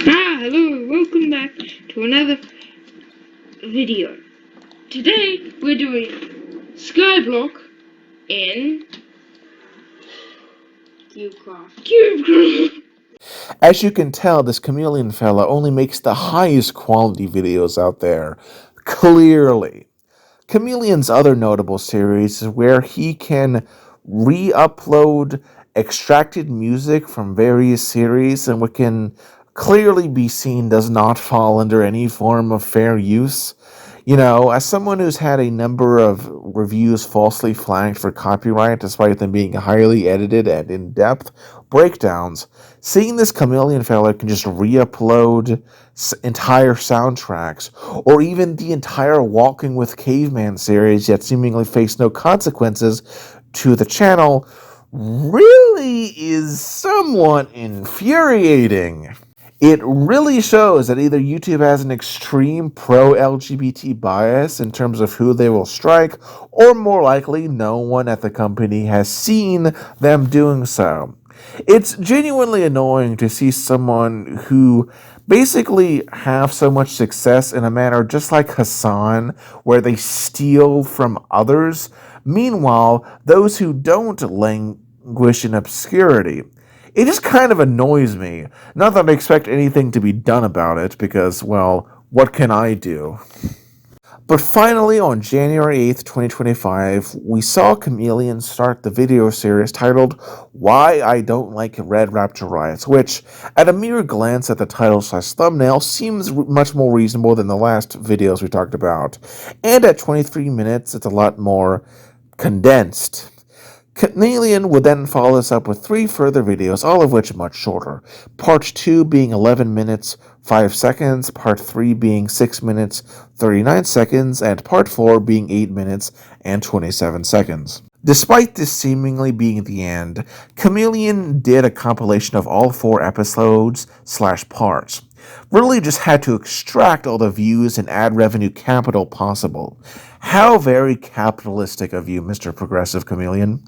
Hello, welcome back to another video. Today we're doing Skyblock in CubeCraft. As you can tell, this Chameleon fella only makes the highest quality videos out there. Clearly. Chameleon's other notable series is where he can re-upload extracted music from various series, and what can clearly be seen does not fall under any form of fair use. You know, as someone who's had a number of reviews falsely flagged for copyright, despite them being highly edited and in-depth breakdowns, seeing this Chameleon fella can just re-upload entire soundtracks, or even the entire Walking with Caveman series, yet seemingly face no consequences to the channel, really is somewhat infuriating. It really shows that either YouTube has an extreme pro-LGBT bias in terms of who they will strike, or more likely, no one at the company has seen them doing so. It's genuinely annoying to see someone who basically have so much success in a manner just like Hassan, where they steal from others. Meanwhile, those who don't languish in obscurity. It just kind of annoys me. Not that I expect anything to be done about it, because, well, what can I do? But finally, on January 8th, 2025, we saw Chameleon start the video series titled Why I Don't Like Red Raptor Writes, which, at a mere glance at the title/thumbnail, seems much more reasonable than the last videos we talked about. And at 23 minutes, it's a lot more condensed. Chameleon would then follow this up with 3 further videos, all of which much shorter. Part 2 being 11 minutes, 5 seconds, Part 3 being 6 minutes, 39 seconds, and Part 4 being 8 minutes and 27 seconds. Despite this seemingly being the end, Chameleon did a compilation of all 4 episodes/parts. Really just had to extract all the views and ad revenue capital possible. How very capitalistic of you, Mr. Progressive Chameleon.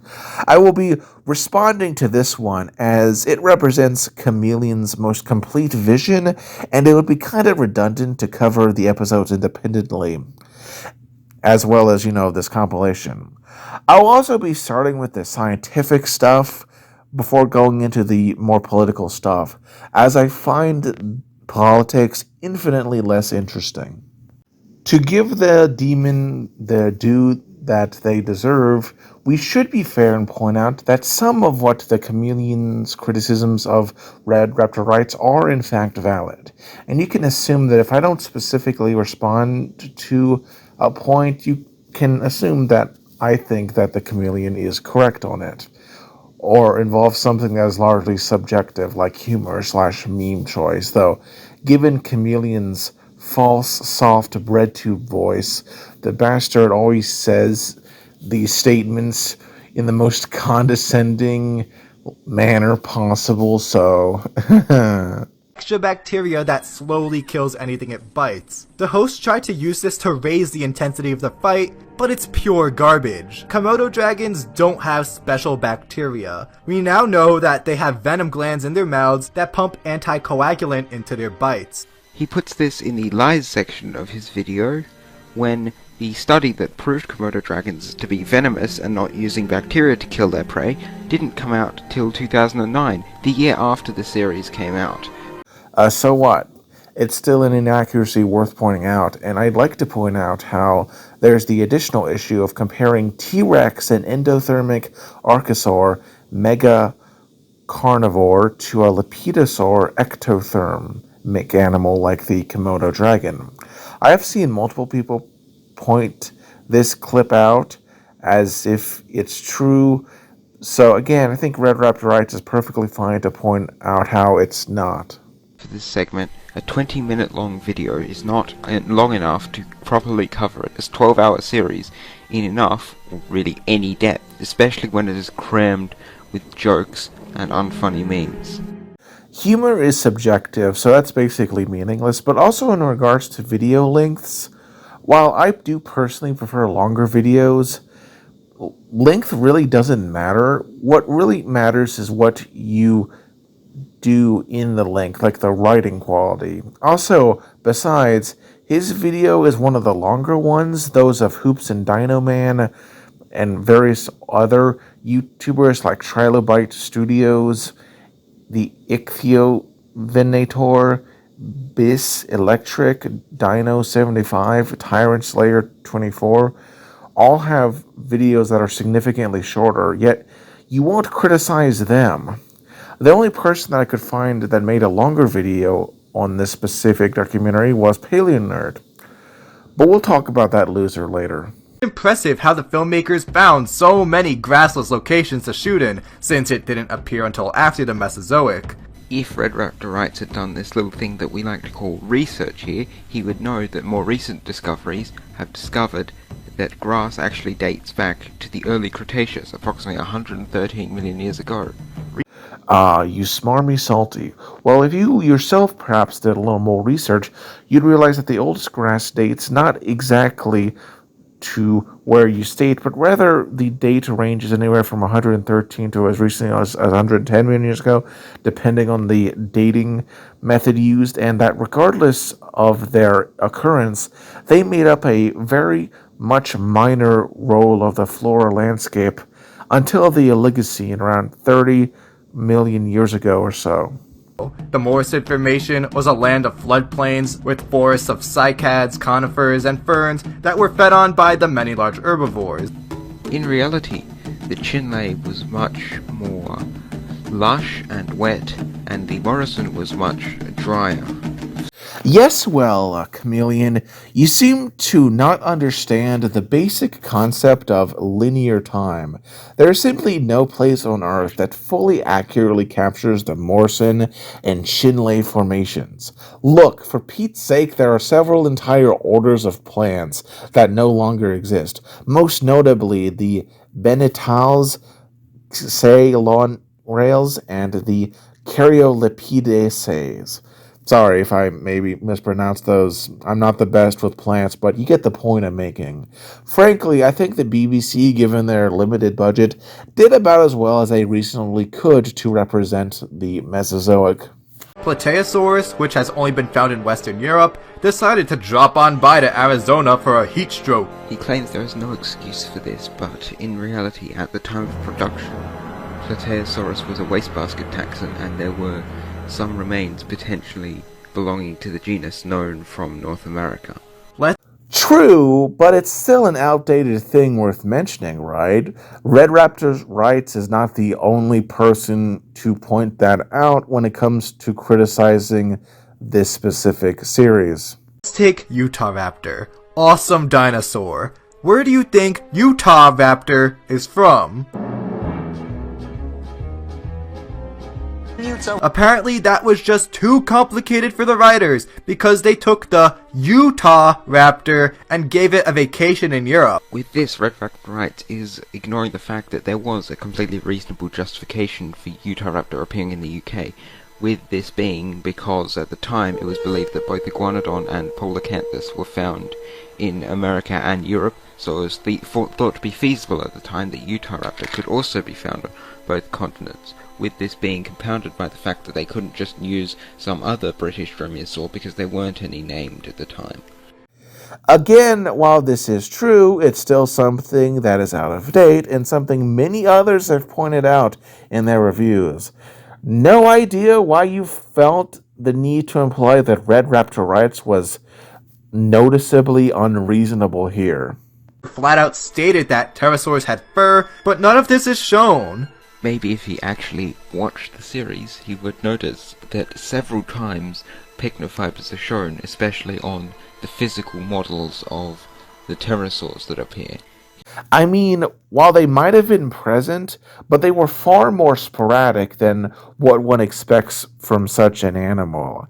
I will be responding to this one as it represents Chameleon's most complete vision, and it would be kind of redundant to cover the episodes independently, as well as, this compilation. I'll also be starting with the scientific stuff before going into the more political stuff, as I find politics infinitely less interesting. To give the demon the due that they deserve, we should be fair and point out that some of what the Chameleon's criticisms of Red Raptor Writes are in fact valid. And you can assume that if I don't specifically respond to a point, you can assume that I think that the Chameleon is correct on it, or involves something that is largely subjective, like humor/meme choice, though given Chameleon's false, soft bread-tube voice, the bastard always says these statements in the most condescending manner possible, so... Extra bacteria that slowly kills anything it bites. The host tried to use this to raise the intensity of the fight, but it's pure garbage. Komodo dragons don't have special bacteria. We now know that they have venom glands in their mouths that pump anticoagulant into their bites. He puts this in the lies section of his video, when the study that proved Komodo dragons to be venomous and not using bacteria to kill their prey didn't come out till 2009, the year after the series came out. So what? It's still an inaccuracy worth pointing out, and I'd like to point out how there's the additional issue of comparing T-Rex and endothermic archosaur carnivore to a lepidosaur ectothermic animal like the Komodo dragon. I have seen multiple people point this clip out as if it's true. So again, I think Red Raptor Writes is perfectly fine to point out how it's not. For this segment, a 20-minute long video is not long enough to properly cover it. This 12-hour series in enough, or really any depth, especially when it is crammed with jokes and unfunny memes. Humor is subjective, so that's basically meaningless, but also in regards to video lengths, while I do personally prefer longer videos, length really doesn't matter. What really matters is what you do in the length, like the writing quality. Also, besides, his video is one of the longer ones, those of Hoops and Dino Man and various other YouTubers like Trilobite Studios, the Ichthyovenator, Bis Electric, Dino 75, Tyrant Slayer 24, all have videos that are significantly shorter, yet you won't criticize them. The only person that I could find that made a longer video on this specific documentary was Paleonerd. But we'll talk about that loser later. Impressive how the filmmakers found so many grassless locations to shoot in, since it didn't appear until after the Mesozoic. If Red Raptor Writes had done this little thing that we like to call research here, he would know that more recent discoveries have discovered that grass actually dates back to the early Cretaceous, approximately 113 million years ago. You smarmy salty. Well, if you yourself perhaps did a little more research, you'd realize that the oldest grass dates not exactly to where you state, but rather the date ranges anywhere from 113 to as recently as 110 million years ago, depending on the dating method used, and that regardless of their occurrence, they made up a very much minor role of the flora landscape until the Oligocene around 30 million years ago or so. The Morrison Formation was a land of floodplains with forests of cycads, conifers, and ferns that were fed on by the many large herbivores. In reality, the Chinle was much more lush and wet, and the Morrison was much drier. Yes, well, Chameleon, you seem to not understand the basic concept of linear time. There is simply no place on Earth that fully accurately captures the Morrison and Chinle formations. Look, for Pete's sake, there are several entire orders of plants that no longer exist, most notably the Benitals, Ceylonales, and the Caryolipidaceae. Sorry if I maybe mispronounced those. I'm not the best with plants, but you get the point I'm making. Frankly, I think the BBC, given their limited budget, did about as well as they reasonably could to represent the Mesozoic. Plateosaurus, which has only been found in Western Europe, decided to drop on by to Arizona for a heat stroke. He claims there is no excuse for this, but in reality, at the time of production, Plateosaurus was a wastebasket taxon, and there were some remains potentially belonging to the genus known from North America. True, but it's still an outdated thing worth mentioning, right? Red Raptor Writes is not the only person to point that out when it comes to criticizing this specific series. Let's take Utahraptor. Awesome dinosaur. Where do you think Utahraptor is from? Apparently that was just too complicated for the writers, because they took the Utah Raptor and gave it a vacation in Europe. With this, Red Raptor Writes is ignoring the fact that there was a completely reasonable justification for Utahraptor appearing in the UK, with this being because at the time it was believed that both Iguanodon and Polacanthus were found in America and Europe, so it was thought to be feasible at the time that Utahraptor could also be found on both continents, with this being compounded by the fact that they couldn't just use some other British dromaeosaur because there weren't any named at the time. Again, while this is true, it's still something that is out of date and something many others have pointed out in their reviews. No idea why you felt the need to imply that Red Raptor Writes was noticeably unreasonable here. Flat out stated that pterosaurs had fur, but none of this is shown. Maybe if he actually watched the series, he would notice that several times pecnofibers are shown, especially on the physical models of the pterosaurs that appear. I mean, while they might have been present, but they were far more sporadic than what one expects from such an animal.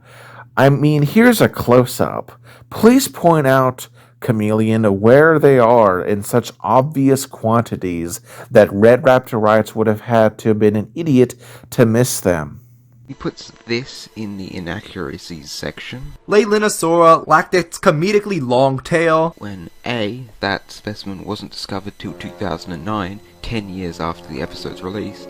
I mean, here's a close-up. Please point out, Chameleon, where they are in such obvious quantities that Red Raptor Writes would have had to have been an idiot to miss them. He puts this in the inaccuracies section. Latelinosaura lacked its comedically long tail. When A, that specimen wasn't discovered till 2009, 10 years after the episode's release,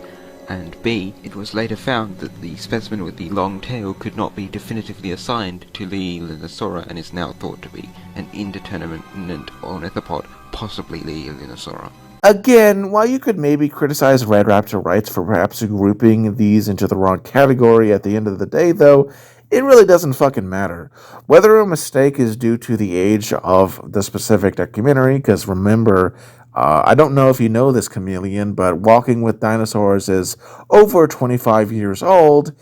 and B, it was later found that the specimen with the long tail could not be definitively assigned to Latelinosaura and is now thought to be an indeterminate ornithopod, possibly Latelinosaura. Again, while you could maybe criticize Red Raptor Writes for perhaps grouping these into the wrong category at the end of the day, though, it really doesn't fucking matter. Whether a mistake is due to the age of the specific documentary, because remember, I don't know if you know this, Chameleon, but Walking with Dinosaurs is over 25 years old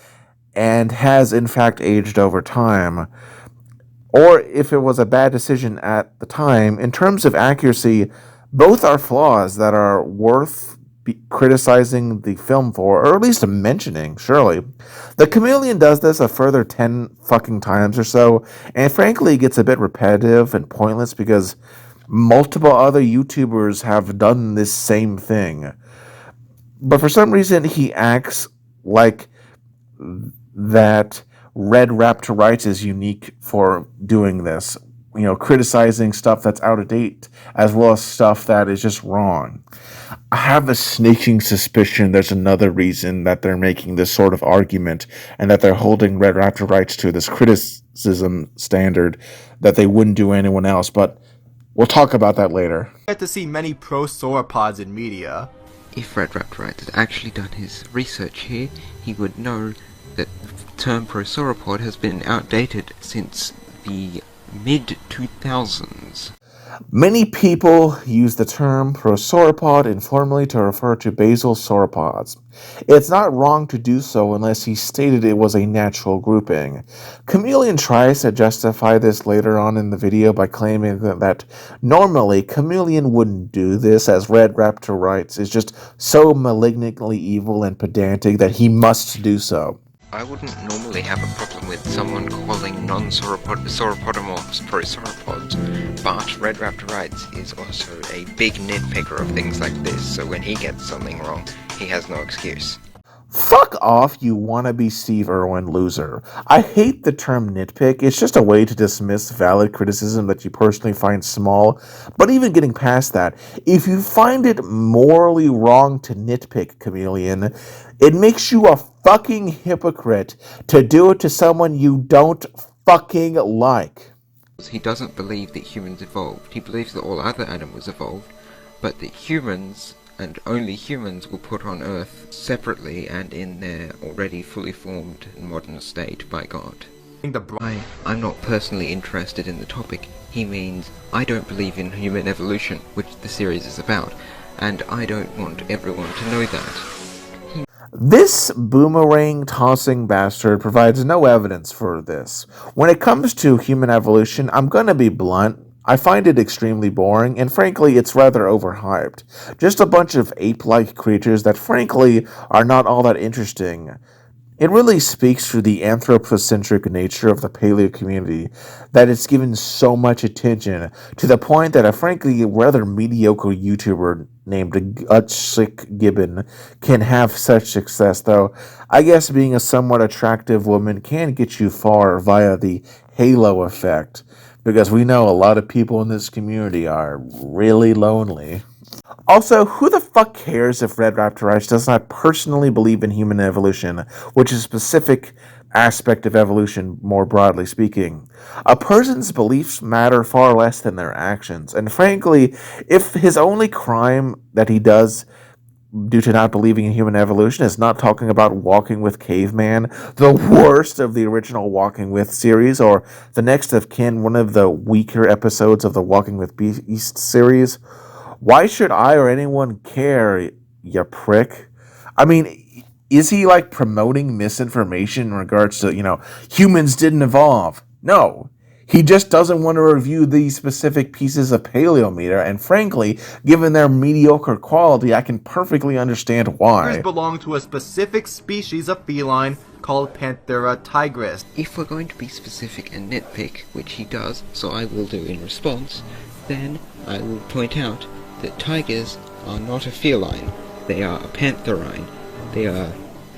and has in fact aged over time. Or if it was a bad decision at the time, in terms of accuracy, both are flaws that are worth criticizing the film for, or at least mentioning, surely. The Chameleon does this a further 10 fucking times or so, and frankly gets a bit repetitive and pointless because multiple other YouTubers have done this same thing. But for some reason, he acts like that Red Raptor Writes is unique for doing this. You know, criticizing stuff that's out of date as well as stuff that is just wrong. I have a sneaking suspicion there's another reason that they're making this sort of argument and that they're holding Red Raptor Writes to this criticism standard that they wouldn't do anyone else, but we'll talk about that later. We get to see many prosauropods in media. If Red Raptor Writes had actually done his research here, he would know that the term prosauropod has been outdated since the mid-2000s. Many people use the term prosauropod informally to refer to basal sauropods. It's not wrong to do so unless he stated it was a natural grouping. Chameleon tries to justify this later on in the video by claiming that normally Chameleon wouldn't do this, as Red Raptor Writes is just so malignantly evil and pedantic that he must do so. I wouldn't normally have a problem with someone calling non-sauropodomorphs prosauropods, but Red Raptor Writes is also a big nitpicker of things like this, so when he gets something wrong, he has no excuse. Fuck off, you wannabe Steve Irwin loser. I hate the term nitpick. It's just a way to dismiss valid criticism that you personally find small. But even getting past that, if you find it morally wrong to nitpick, Chameleon, it makes you a fucking hypocrite to do it to someone you don't fucking like. He doesn't believe that humans evolved. He believes that all other animals evolved, but that humans, and only humans, were put on Earth separately and in their already fully formed modern state by God. I'm not personally interested in the topic. He means I don't believe in human evolution, which the series is about, and I don't want everyone to know that. This boomerang-tossing bastard provides no evidence for this. When it comes to human evolution, I'm gonna be blunt. I find it extremely boring, and frankly, it's rather overhyped. Just a bunch of ape-like creatures that frankly are not all that interesting. It really speaks to the anthropocentric nature of the Paleocommunity that it's given so much attention, to the point that a frankly rather mediocre YouTuber named Gutsick Gibbon can have such success, though I guess being a somewhat attractive woman can get you far via the halo effect, because we know a lot of people in this community are really lonely. Also, who the fuck cares if Red Raptor Writes does not personally believe in human evolution, which is a specific aspect of evolution more broadly speaking? A person's beliefs matter far less than their actions, and frankly, if his only crime that he does due to not believing in human evolution is not talking about Walking with Caveman, the worst of the original Walking With series, or the next of kin, one of the weaker episodes of the Walking with Beast series, why should I or anyone care, you prick? I mean, is he like promoting misinformation in regards to, humans didn't evolve? No. He just doesn't want to review these specific pieces of paleometer, and frankly, given their mediocre quality, I can perfectly understand why. Tigers belong to a specific species of feline called Panthera tigris. If we're going to be specific and nitpick, which he does, so I will do in response, then I will point out that tigers are not a feline. They are a pantherine. They are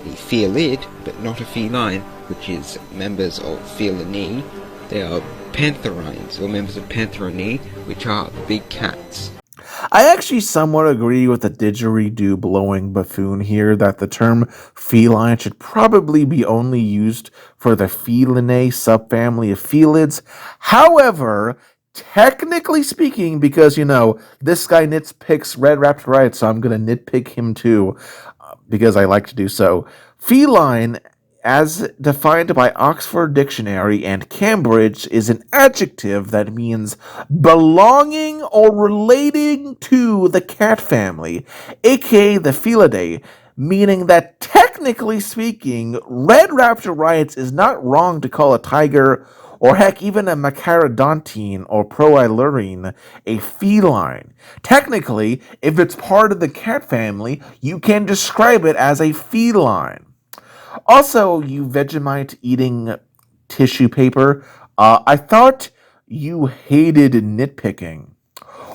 a felid, but not a feline, which is members of felinine. They are pantherines, or members of pantherinae, which are big cats. I actually somewhat agree with the didgeridoo blowing buffoon here that the term feline should probably be only used for the Felinae subfamily of felids. However, technically speaking, because, this guy nitpicks Red Raptor Writes, so I'm going to nitpick him too, because I like to do so. Feline, as defined by Oxford Dictionary and Cambridge, is an adjective that means belonging or relating to the cat family, aka the Felidae, meaning that technically speaking, Red Raptor Writes is not wrong to call a tiger, or heck, even a Macarodontine or Proilurine, a feline. Technically, if it's part of the cat family, you can describe it as a feline. Also, you Vegemite eating tissue paper, I thought you hated nitpicking.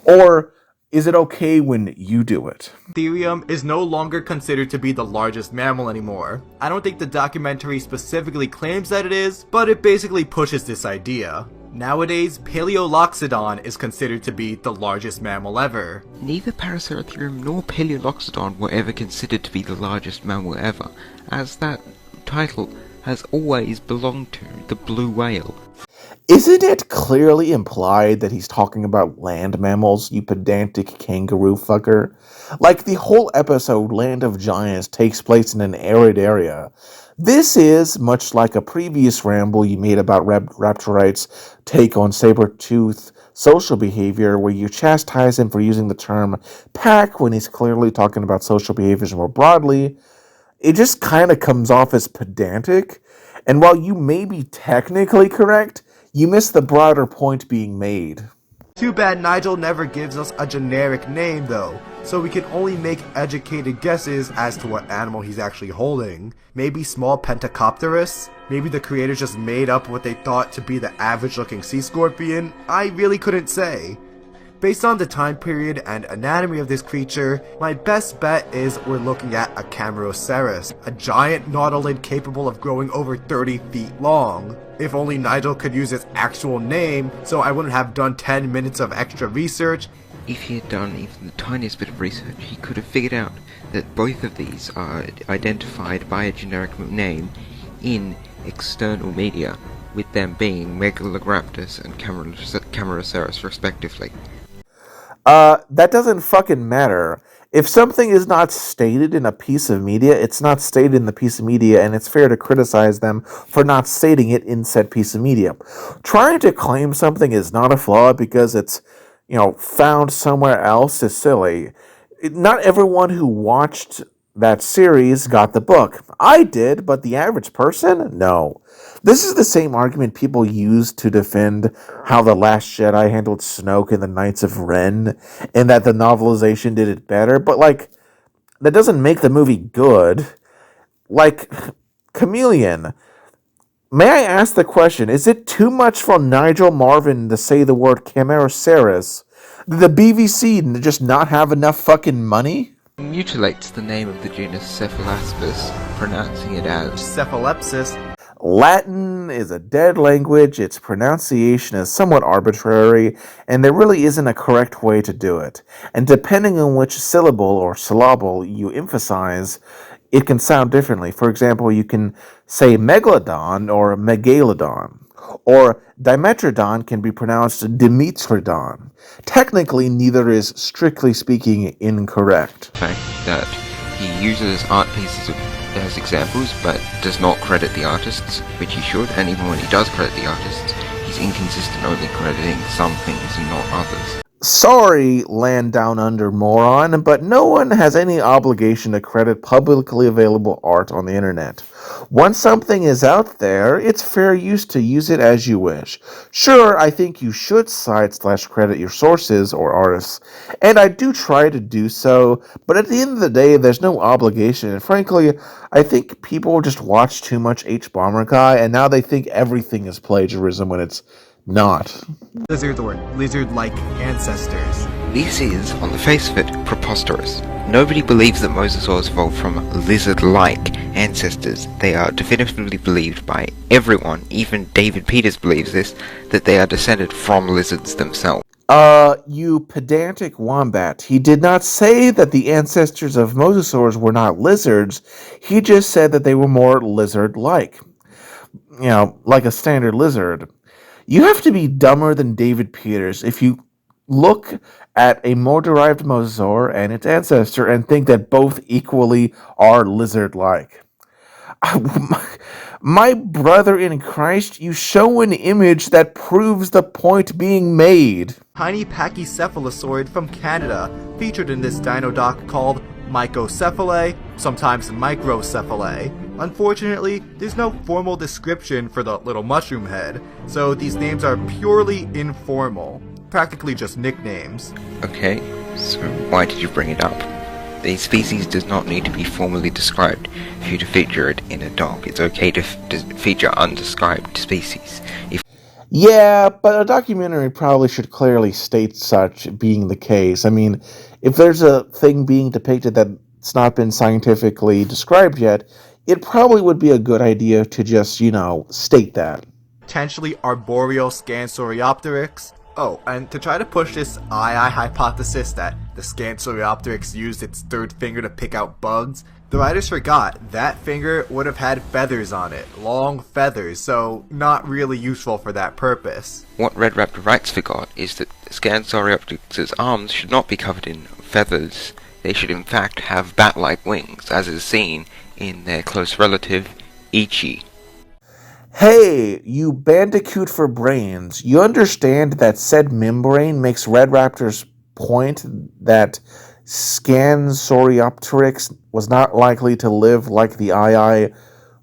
Or is it okay when you do it? Therium is no longer considered to be the largest mammal anymore. I don't think the documentary specifically claims that it is, but it basically pushes this idea. Nowadays, Paleoloxodon is considered to be the largest mammal ever. Neither Paraceratherium nor Paleoloxodon were ever considered to be the largest mammal ever, as that title has always belonged to the blue whale. Isn't it clearly implied that he's talking about land mammals, you pedantic kangaroo fucker? Like, the whole episode, Land of Giants, takes place in an arid area. This is, much like a previous ramble you made about Raptor Writes' take on saber-tooth social behavior, where you chastise him for using the term pack when he's clearly talking about social behaviors more broadly. It just kind of comes off as pedantic, and while you may be technically correct, you miss the broader point being made. Too bad Nigel never gives us a generic name though, so we can only make educated guesses as to what animal he's actually holding. Maybe small Pentacopterus? Maybe the creators just made up what they thought to be the average looking sea scorpion? I really couldn't say. Based on the time period and anatomy of this creature, my best bet is we're looking at a Camarasaurus, a giant nautilid capable of growing over 30 feet long. If only Nigel could use its actual name, so I wouldn't have done 10 minutes of extra research. If he had done even the tiniest bit of research, he could have figured out that both of these are identified by a generic name in external media, with them being Megaloraptor and Camarasaurus respectively. That doesn't fucking matter. If something is not stated in a piece of media, it's not stated in the piece of media, and it's fair to criticize them for not stating it in said piece of media. Trying to claim something is not a flaw because it's, found somewhere else is silly. Not everyone who watched that series got the book. I did, but the average person? No. This is the same argument people use to defend how The Last Jedi handled Snoke in the Knights of Ren, and that the novelization did it better, but, that doesn't make the movie good. Chameleon. May I ask the question, is it too much for Nigel Marvin to say the word Camarasaurus? Did the BBC just not have enough fucking money? Mutilates the name of the genus Cephalaspis, pronouncing it as Cephalepsis. Latin is a dead language, its pronunciation is somewhat arbitrary, and there really isn't a correct way to do it. And depending on which syllable or syllable you emphasize, it can sound differently. For example, you can say megalodon or megalodon, or Dimetrodon can be pronounced Dimetrodon. Technically, neither is, strictly speaking, incorrect. the fact that he uses art pieces as examples, but does not credit the artists, which he should, and even when he does credit the artists, he's inconsistent, only crediting some things and not others. Sorry, land down under moron, but no one has any obligation to credit publicly available art on the internet. Once something is out there, it's fair use to use it as you wish. Sure, I think you should cite/credit your sources or artists, and I do try to do so, but at the end of the day, there's no obligation, and frankly, I think people just watch too much H-Bomber Guy, and now they think everything is plagiarism when it's not. Lizard or lizard-like ancestors. This is, on the face of it, preposterous. Nobody believes that mosasaurs evolved from lizard-like ancestors. They are definitively believed by everyone, even David Peters believes this, that they are descended from lizards themselves. You pedantic wombat. He did not say that the ancestors of mosasaurs were not lizards. He just said that they were more lizard-like. Like a standard lizard. You have to be dumber than David Peters if you look at a more derived mosasaur and its ancestor and think that both equally are lizard-like. My brother in Christ, you show an image that proves the point being made. Tiny pachycephalosaurid from Canada, featured in this dino doc called Mycocephalae, sometimes Microcephalae. Unfortunately, there's no formal description for the little mushroom head, so these names are purely informal, practically just nicknames. Okay, so why did you bring it up? The species does not need to be formally described for you to feature it in a doc. It's okay to feature undescribed species. Yeah, but a documentary probably should clearly state such being the case. I mean, if there's a thing being depicted that's not been scientifically described yet, it probably would be a good idea to just, state that. Potentially arboreal Scansoriopteryx. Oh, and to try to push this eye hypothesis that the Scansoriopteryx used its third finger to pick out bugs, the writers forgot that finger would have had feathers on it, long feathers, so not really useful for that purpose. What Raptor Writes forgot is that Scansoriopteryx's arms should not be covered in feathers. They should in fact have bat-like wings, as is seen in their close relative, Ichi. Hey, you bandicoot for brains, you understand that said membrane makes Red Raptor's point that Scansoriopteryx was not likely to live like the ii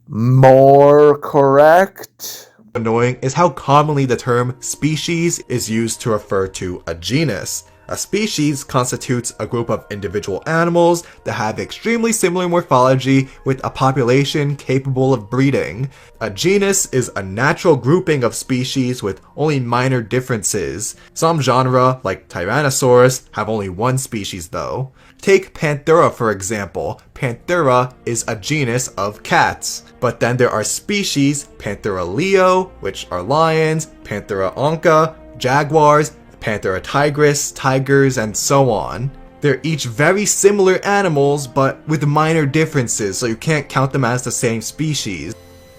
more correct? Annoying is how commonly the term species is used to refer to a genus. A species constitutes a group of individual animals that have extremely similar morphology with a population capable of breeding. A genus is a natural grouping of species with only minor differences. Some genera, like Tyrannosaurus, have only one species though. Take Panthera for example. Panthera is a genus of cats. But then there are species, Panthera leo, which are lions, Panthera onca, jaguars, Panthera tigris, tigers, and so on. They're each very similar animals, but with minor differences, so you can't count them as the same species.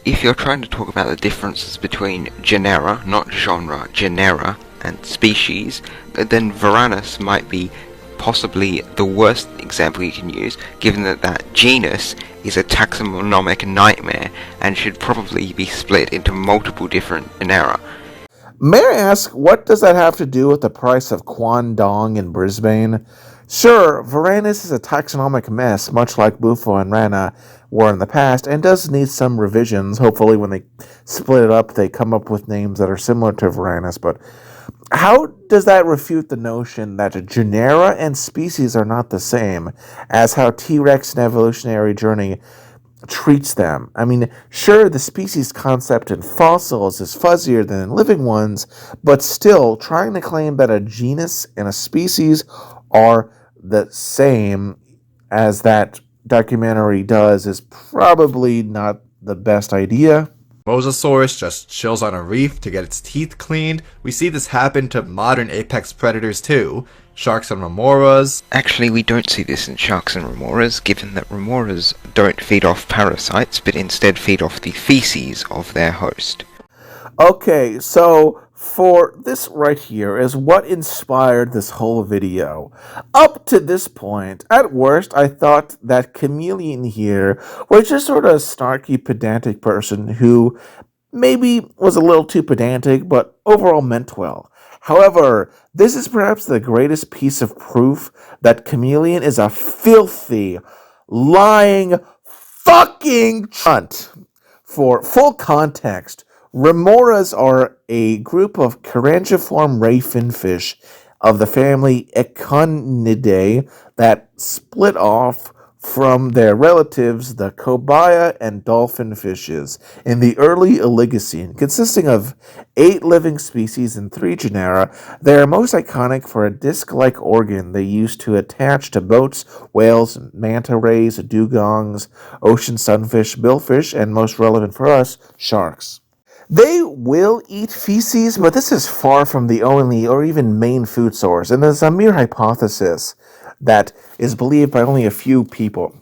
If you're trying to talk about the differences between genera, not genre, genera, and species, then Varanus might be possibly the worst example you can use, given that genus is a taxonomic nightmare and should probably be split into multiple different genera. May I ask, what does that have to do with the price of Kwandong in Brisbane? Sure, Varanus is a taxonomic mess, much like Bufo and Rana were in the past, and does need some revisions. Hopefully when they split it up, they come up with names that are similar to Varanus, but how does that refute the notion that genera and species are not the same, as how T-Rex and Evolutionary Journey treats them? I mean, sure, the species concept in fossils is fuzzier than in living ones, but still, trying to claim that a genus and a species are the same as that documentary does is probably not the best idea. Mosasaurus just chills on a reef to get its teeth cleaned. We see this happen to modern apex predators too. Sharks and remoras. Actually, we don't see this in sharks and remoras, given that remoras don't feed off parasites, but instead feed off the feces of their host. Okay, so for this right here is what inspired this whole video. Up to this point, at worst, I thought that Chameleon here was just sort of a snarky, pedantic person who maybe was a little too pedantic, but overall meant well. However, this is perhaps the greatest piece of proof that Chameleon is a filthy, lying, fucking cunt. For full context, remoras are a group of carangiform ray finfish of the family Echinidae that split off from their relatives, the cobia and dolphin fishes, in the early Oligocene. Consisting of 8 living species and 3 genera, they are most iconic for a disc-like organ they use to attach to boats, whales, manta rays, dugongs, ocean sunfish, billfish, and most relevant for us, sharks. They will eat feces, but this is far from the only or even main food source, and is a mere hypothesis that is believed by only a few people.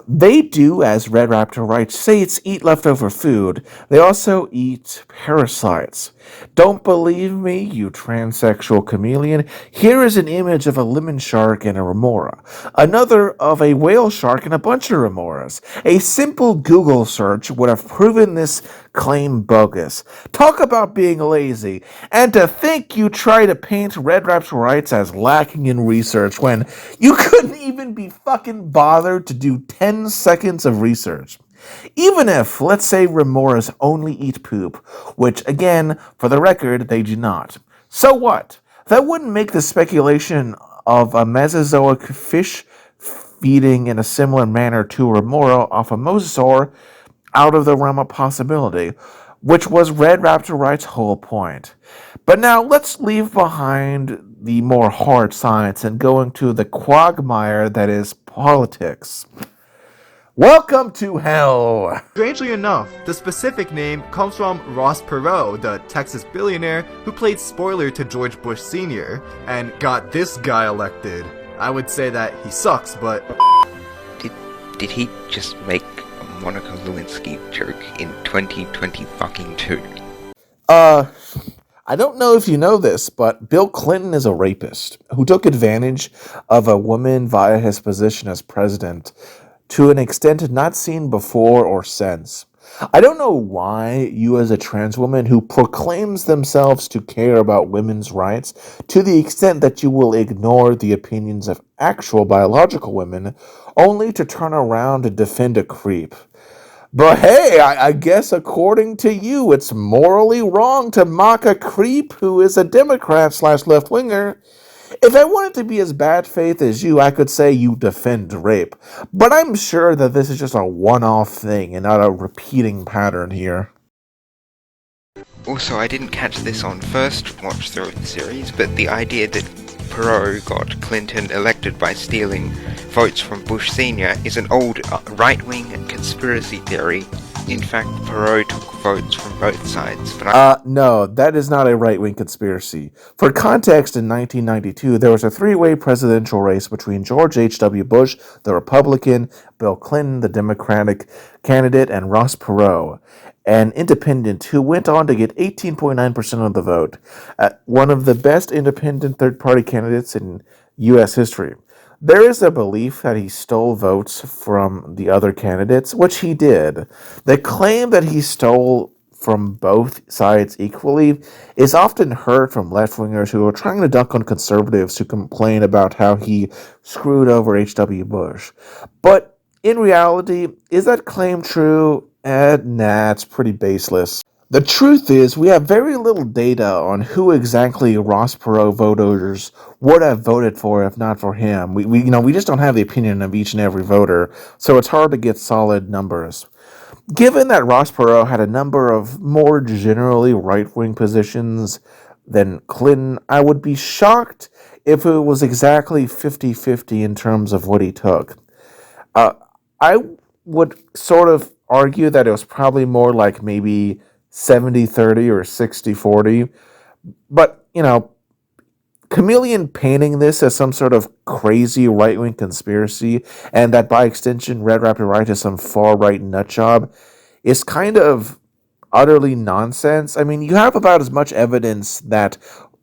They do, as Red Raptor Writes states, eat leftover food. They also eat parasites. Don't believe me, you transsexual chameleon? Here is an image of a lemon shark and a remora. Another of a whale shark and a bunch of remoras. A simple Google search would have proven this claim bogus. Talk about being lazy. And to think you try to paint Red Raptor Writes as lacking in research when you couldn't even be fucking bothered to do 10 seconds of research. Even if, let's say, remoras only eat poop, which, again, for the record, they do not. So what? That wouldn't make the speculation of a Mesozoic fish feeding in a similar manner to a remora off a mosasaur out of the realm of possibility, which was Red Raptor Writes' whole point. But now let's leave behind the more hard science and go into the quagmire that is politics. Welcome to hell! Strangely enough, the specific name comes from Ross Perot, the Texas billionaire who played spoiler to George Bush Sr. and got this guy elected. I would say that he sucks, but... Did he just make a Monica Lewinsky joke in 2022? I don't know if you know this, but Bill Clinton is a rapist who took advantage of a woman via his position as president to an extent not seen before or since. I don't know why you, as a trans woman who proclaims themselves to care about women's rights to the extent that you will ignore the opinions of actual biological women only to turn around and defend a creep. But hey, I guess according to you, it's morally wrong to mock a creep who is a Democrat/left-winger. If I wanted to be as bad faith as you, I could say you defend rape. But I'm sure that this is just a one-off thing and not a repeating pattern here. Also, I didn't catch this on first watch through of the series, but the idea that Perot got Clinton elected by stealing votes from Bush Sr. is an old right-wing conspiracy theory. In fact, Perot took votes from both sides. But no, that is not a right-wing conspiracy. For context, in 1992, there was a three-way presidential race between George H.W. Bush, the Republican, Bill Clinton, the Democratic candidate, and Ross Perot, an independent who went on to get 18.9% of the vote. One of the best independent third-party candidates in U.S. history. There is a belief that he stole votes from the other candidates, which he did. The claim that he stole from both sides equally is often heard from left-wingers who are trying to dunk on conservatives who complain about how he screwed over H.W. Bush. But in reality, is that claim true? Nah, it's pretty baseless. The truth is, we have very little data on who exactly Ross Perot voters would have voted for if not for him. We just don't have the opinion of each and every voter, so it's hard to get solid numbers. Given that Ross Perot had a number of more generally right-wing positions than Clinton, I would be shocked if it was exactly 50-50 in terms of what he took. I would sort of argue that it was probably more like maybe 70-30 or 60-40. But, Chameleon painting this as some sort of crazy right-wing conspiracy, and that by extension Red Raptor Writes is some far-right nutjob, is kind of utterly nonsense. I mean, you have about as much evidence that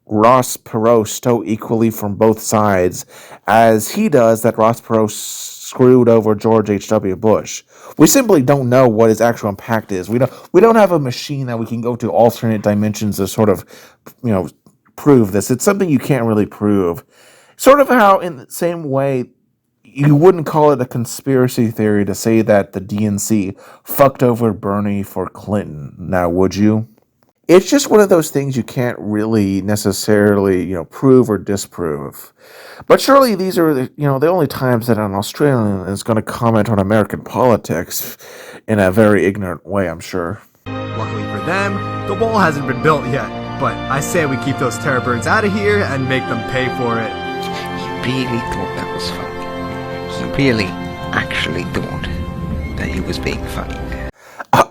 Ross Perot stole equally from both sides as he does that Ross Perot screwed over George H.W. Bush. We simply don't know what his actual impact is. We don't have a machine that we can go to alternate dimensions to sort of, prove this. It's something you can't really prove. Sort of how, in the same way, you wouldn't call it a conspiracy theory to say that the DNC fucked over Bernie for Clinton. Now, would you? It's just one of those things you can't really necessarily, prove or disprove. But surely these are, the only times that an Australian is going to comment on American politics in a very ignorant way, I'm sure. Luckily for them, the wall hasn't been built yet, but I say we keep those terror birds out of here and make them pay for it. He really thought that was funny. He really actually thought that he was being funny.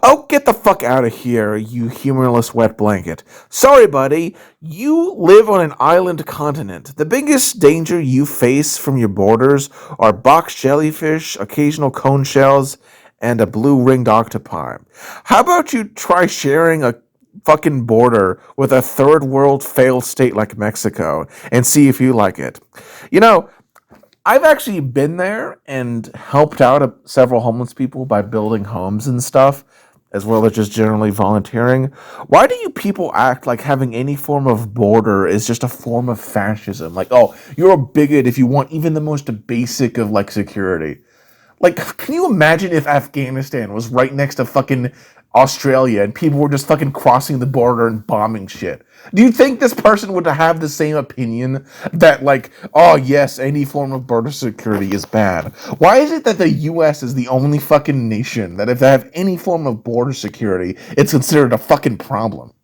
Oh, get the fuck out of here, you humorless wet blanket. Sorry, buddy. You live on an island continent. The biggest danger you face from your borders are box jellyfish, occasional cone shells, and a blue-ringed octopi. How about you try sharing a fucking border with a third world failed state like Mexico and see if you like it? I've actually been there and helped out several homeless people by building homes and stuff, as well as just generally volunteering. Why do you people act like having any form of border is just a form of fascism? Like, oh, you're a bigot if you want even the most basic of, security. Like, can you imagine if Afghanistan was right next to fucking Australia and people were just fucking crossing the border and bombing shit? Do you think this person would have the same opinion that, oh yes, any form of border security is bad? Why is it that the U.S. is the only fucking nation that if they have any form of border security, it's considered a fucking problem?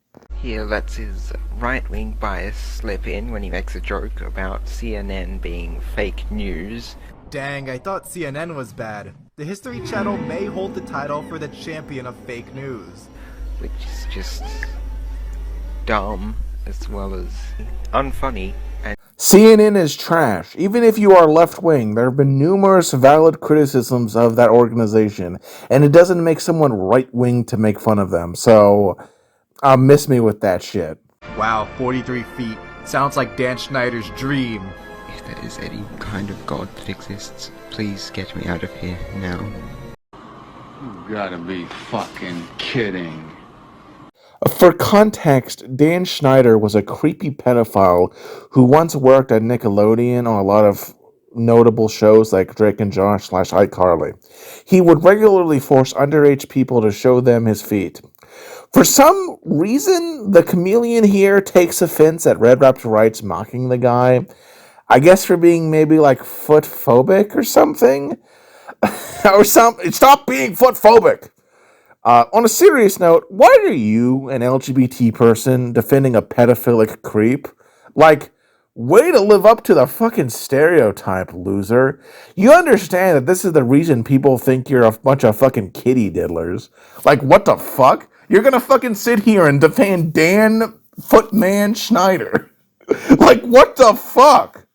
He lets his right-wing bias slip in when he makes a joke about CNN being fake news. Dang, I thought CNN was bad. The History Channel may hold the title for the champion of fake news. Which is just dumb as well as unfunny. And CNN is trash. Even if you are left-wing, there have been numerous valid criticisms of that organization, and it doesn't make someone right-wing to make fun of them, so miss me with that shit. Wow, 43 feet. Sounds like Dan Schneider's dream. if there is any kind of God that exists, please get me out of here now. You gotta be fucking kidding. For context, Dan Schneider was a creepy pedophile who once worked at Nickelodeon on a lot of notable shows like Drake and Josh / iCarly. He would regularly force underage people to show them his feet. For some reason, the Chameleon here takes offense at Raptor Writes mocking the guy. I guess for being maybe like foot phobic or something. Stop being foot phobic. On a serious note, why are you, an LGBT person, defending a pedophilic creep? Like, way to live up to the fucking stereotype, loser. You understand that this is the reason people think you're a bunch of fucking kitty diddlers. Like, what the fuck? You're gonna fucking sit here and defend Dan Footman Schneider. Like, what the fuck?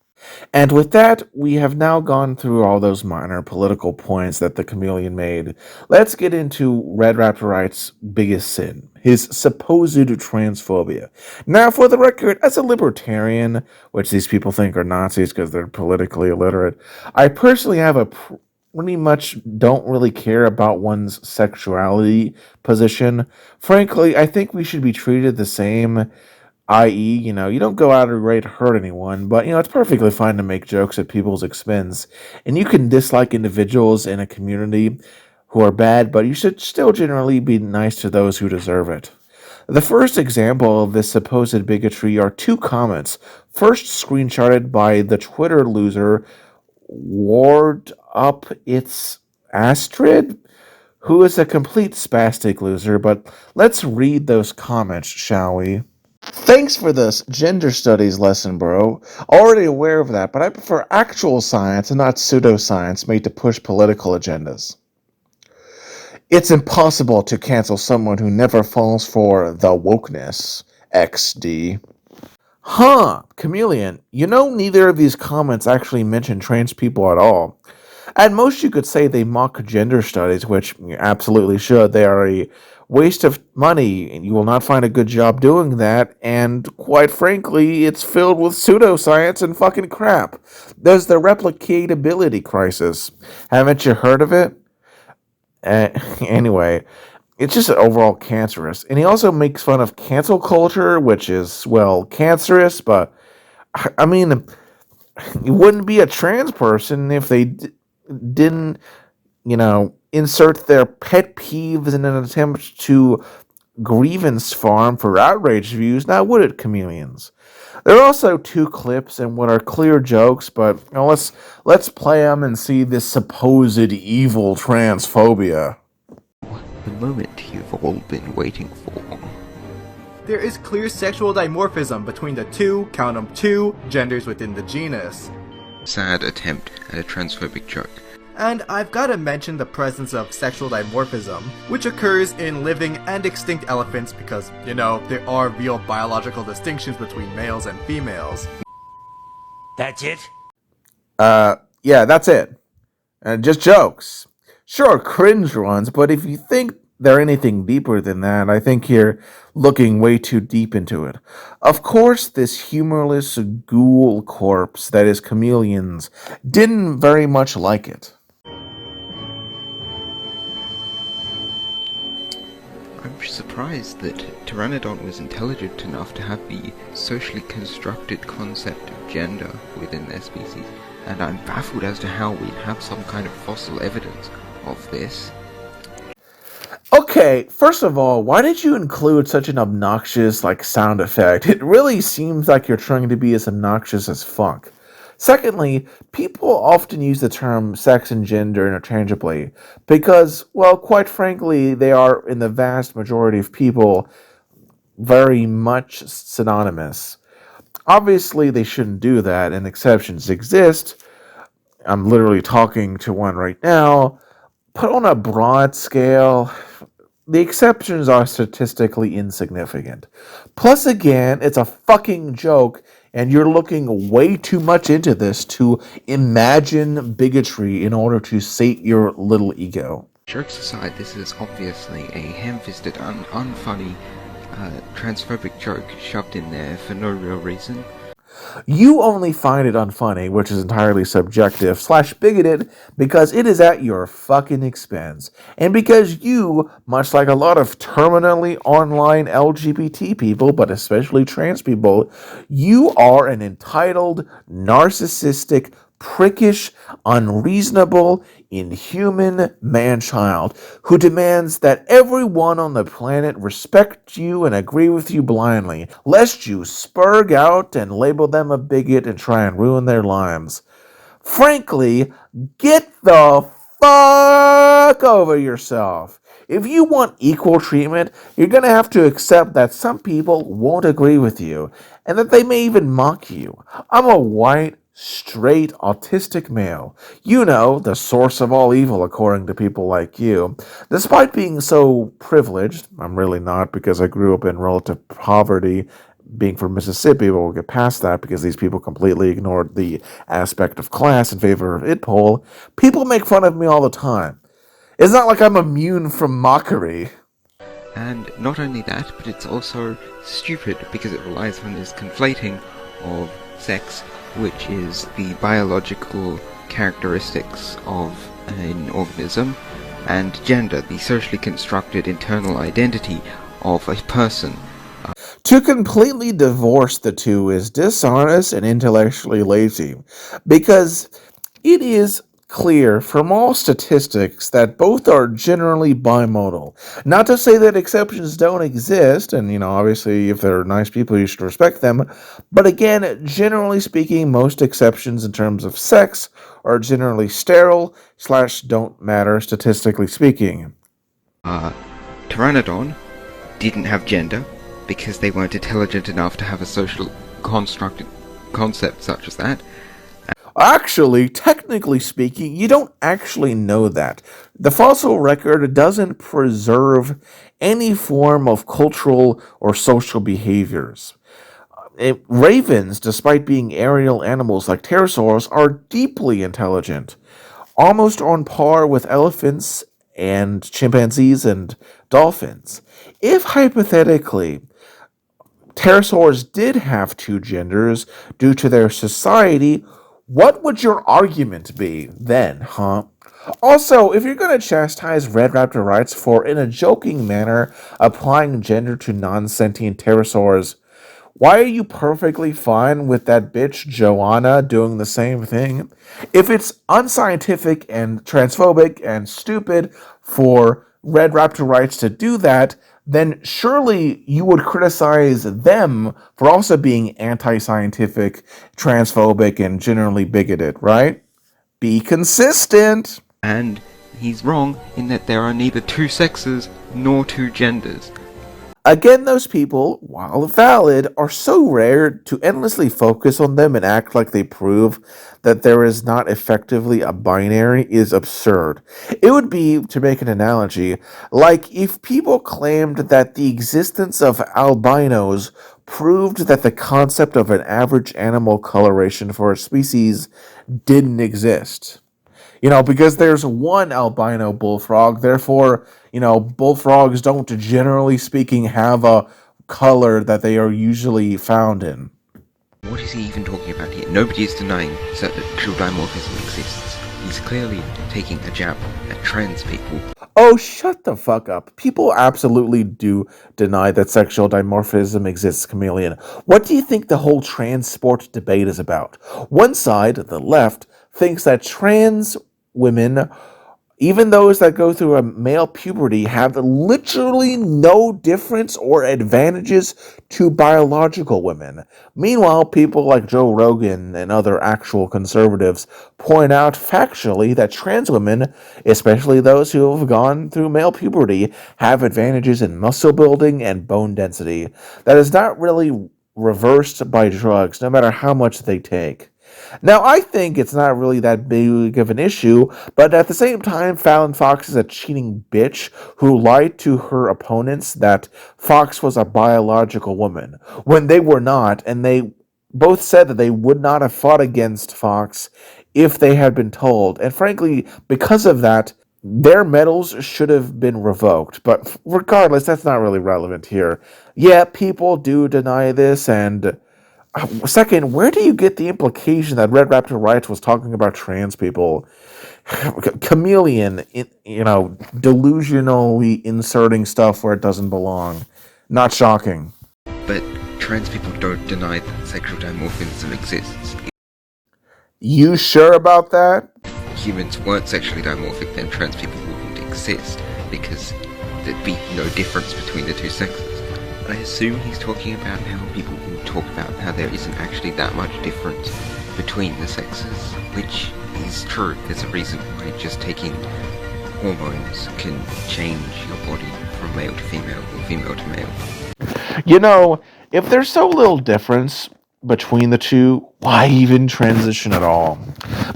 And with that, we have now gone through all those minor political points that the Chameleon made. Let's get into Red Raptor Writes' biggest sin, his supposed transphobia. Now, for the record, as a libertarian, which these people think are Nazis because they're politically illiterate, I personally have a pretty much don't really care about one's sexuality position. Frankly, I think we should be treated the same. I.e., you don't go out of your way to hurt anyone, but, it's perfectly fine to make jokes at people's expense. And you can dislike individuals in a community who are bad, but you should still generally be nice to those who deserve it. The first example of this supposed bigotry are two comments, first screenshotted by the Twitter loser, Ward Up It's Astrid, who is a complete spastic loser, but let's read those comments, shall we? Thanks for this gender studies lesson, bro. Already aware of that, but I prefer actual science and not pseudoscience made to push political agendas. It's impossible to cancel someone who never falls for the wokeness, XD. Huh, Chameleon, neither of these comments actually mention trans people at all. At most, you could say they mock gender studies, which you absolutely should. They are a waste of money, and you will not find a good job doing that, and quite frankly, it's filled with pseudoscience and fucking crap. There's the replicatability crisis. Haven't you heard of it? Anyway, It's just overall cancerous. And he also makes fun of cancel culture, which is, well, cancerous, but I mean, you wouldn't be a trans person if they didn't, insert their pet peeves in an attempt to grievance farm for outrage views, now would it, chameleons? There are also two clips and what are clear jokes, but let's play them and see this supposed evil transphobia. The moment you've all been waiting for. There is clear sexual dimorphism between the count 'em two, genders within the genus. Sad attempt at a transphobic joke. And I've gotta mention the presence of sexual dimorphism, which occurs in living and extinct elephants because, there are real biological distinctions between males and females. That's it? Yeah, that's it. Just jokes. Sure, cringe ones, but if you think they're anything deeper than that, I think you're looking way too deep into it. Of course, this humorless ghoul corpse that is chameleons didn't very much like it. I'm surprised that Pteranodon was intelligent enough to have the socially constructed concept of gender within their species, and I'm baffled as to how we have some kind of fossil evidence of this. Okay, first of all, why did you include such an obnoxious, sound effect? It really seems like you're trying to be as obnoxious as fuck. Secondly, people often use the term sex and gender interchangeably because, well, quite frankly, they are, in the vast majority of people, very much synonymous. Obviously, they shouldn't do that, and exceptions exist. I'm literally talking to one right now. But on a broad scale, the exceptions are statistically insignificant. Plus, again, it's a fucking joke, and you're looking way too much into this to imagine bigotry in order to sate your little ego. Jokes aside, this is obviously a ham-fisted, unfunny, transphobic joke shoved in there for no real reason. You only find it unfunny, which is entirely subjective / bigoted, because it is at your fucking expense. And because you, much like a lot of terminally online LGBT people, but especially trans people, you are an entitled, narcissistic, prickish, unreasonable, inhuman man-child who demands that everyone on the planet respect you and agree with you blindly, lest you spurg out and label them a bigot and try and ruin their lives. Frankly, get the fuck over yourself. If you want equal treatment, you're going to have to accept that some people won't agree with you, and that they may even mock you. I'm a white, straight, autistic male. The source of all evil according to people like you. Despite being so privileged, I'm really not because I grew up in relative poverty, being from Mississippi, but we'll get past that because these people completely ignored the aspect of class in favor of it poll. People make fun of me all the time. It's not like I'm immune from mockery. And not only that, but it's also stupid because it relies on this conflating of sex, which is the biological characteristics of an organism, and gender, the socially constructed internal identity of a person. To completely divorce the two is dishonest and intellectually lazy, because it is clear from all statistics that both are generally bimodal. Not to say that exceptions don't exist, and obviously if they're nice people you should respect them, but again, generally speaking, most exceptions in terms of sex are generally sterile / don't matter statistically speaking. Pteranodon didn't have gender because they weren't intelligent enough to have a social constructed concept such as that. Actually, technically speaking, you don't actually know that. The fossil record doesn't preserve any form of cultural or social behaviors. Ravens, despite being aerial animals like pterosaurs, are deeply intelligent, almost on par with elephants and chimpanzees and dolphins. If hypothetically pterosaurs did have two genders due to their society, what would your argument be then, huh? Also, if you're going to chastise Red Raptor Writes for, in a joking manner, applying gender to non-sentient pterosaurs, why are you perfectly fine with that bitch Joanna doing the same thing? If it's unscientific and transphobic and stupid for Red Raptor Writes to do that, then surely you would criticize them for also being anti-scientific, transphobic, and generally bigoted, right? Be consistent. And he's wrong in that there are neither two sexes nor two genders. Again, those people, while valid, are so rare to endlessly focus on them and act like they prove that there is not effectively a binary is absurd. It would be, to make an analogy, like if people claimed that the existence of albinos proved that the concept of an average animal coloration for a species didn't exist. Because there's one albino bullfrog, therefore, bullfrogs don't, generally speaking, have a color that they are usually found in. What is he even talking about here? Nobody is denying that sexual dimorphism exists. He's clearly taking a jab at trans people. Oh, shut the fuck up. People absolutely do deny that sexual dimorphism exists, Chameleon. What do you think the whole trans sport debate is about? One side, the left, thinks that trans women, even those that go through a male puberty, have literally no difference or advantages to biological women. Meanwhile, people like Joe Rogan and other actual conservatives point out factually that trans women, especially those who have gone through male puberty, have advantages in muscle building and bone density. That is not really reversed by drugs, no matter how much they take. Now, I think it's not really that big of an issue, but at the same time, Fallon Fox is a cheating bitch who lied to her opponents that Fox was a biological woman, when they were not, and they both said that they would not have fought against Fox if they had been told. And frankly, because of that, their medals should have been revoked. But regardless, that's not really relevant here. Yeah, people do deny this, and second, where do you get the implication that Red Raptor Writes was talking about trans people? Chameleon, delusionally inserting stuff where it doesn't belong. Not shocking. But trans people don't deny that sexual dimorphism exists. You sure about that? If humans weren't sexually dimorphic, then trans people wouldn't exist, because there'd be no difference between the two sexes. I assume he's talking about how people will talk about how there isn't actually that much difference between the sexes, which is true. There's a reason why just taking hormones can change your body from male to female or female to male. If there's so little difference between the two, why even transition at all?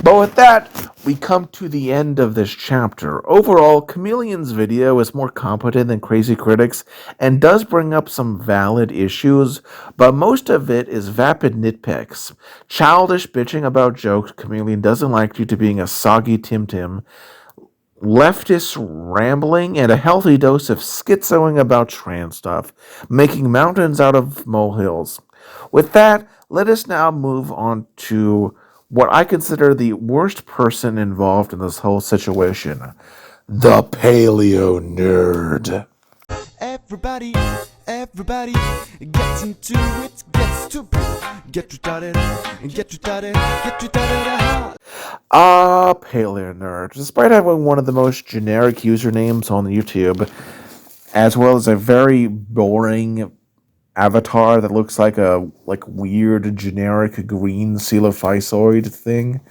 But with that, we come to the end of this chapter. Overall, Chameleon's video is more competent than Crazy Critics and does bring up some valid issues, but most of it is vapid nitpicks. Childish bitching about jokes Chameleon doesn't like due to being a soggy Tim-Tim, leftist rambling, and a healthy dose of schizoing about trans stuff, making mountains out of molehills. With that, let us now move on to what I consider the worst person involved in this whole situation, the Paleonerd. Everybody gets into it, gets stupid, get retarded, get retarded, get retarded. Paleonerd. Despite having one of the most generic usernames on YouTube, as well as a very boring avatar that looks like a weird generic green coelophysoid thing,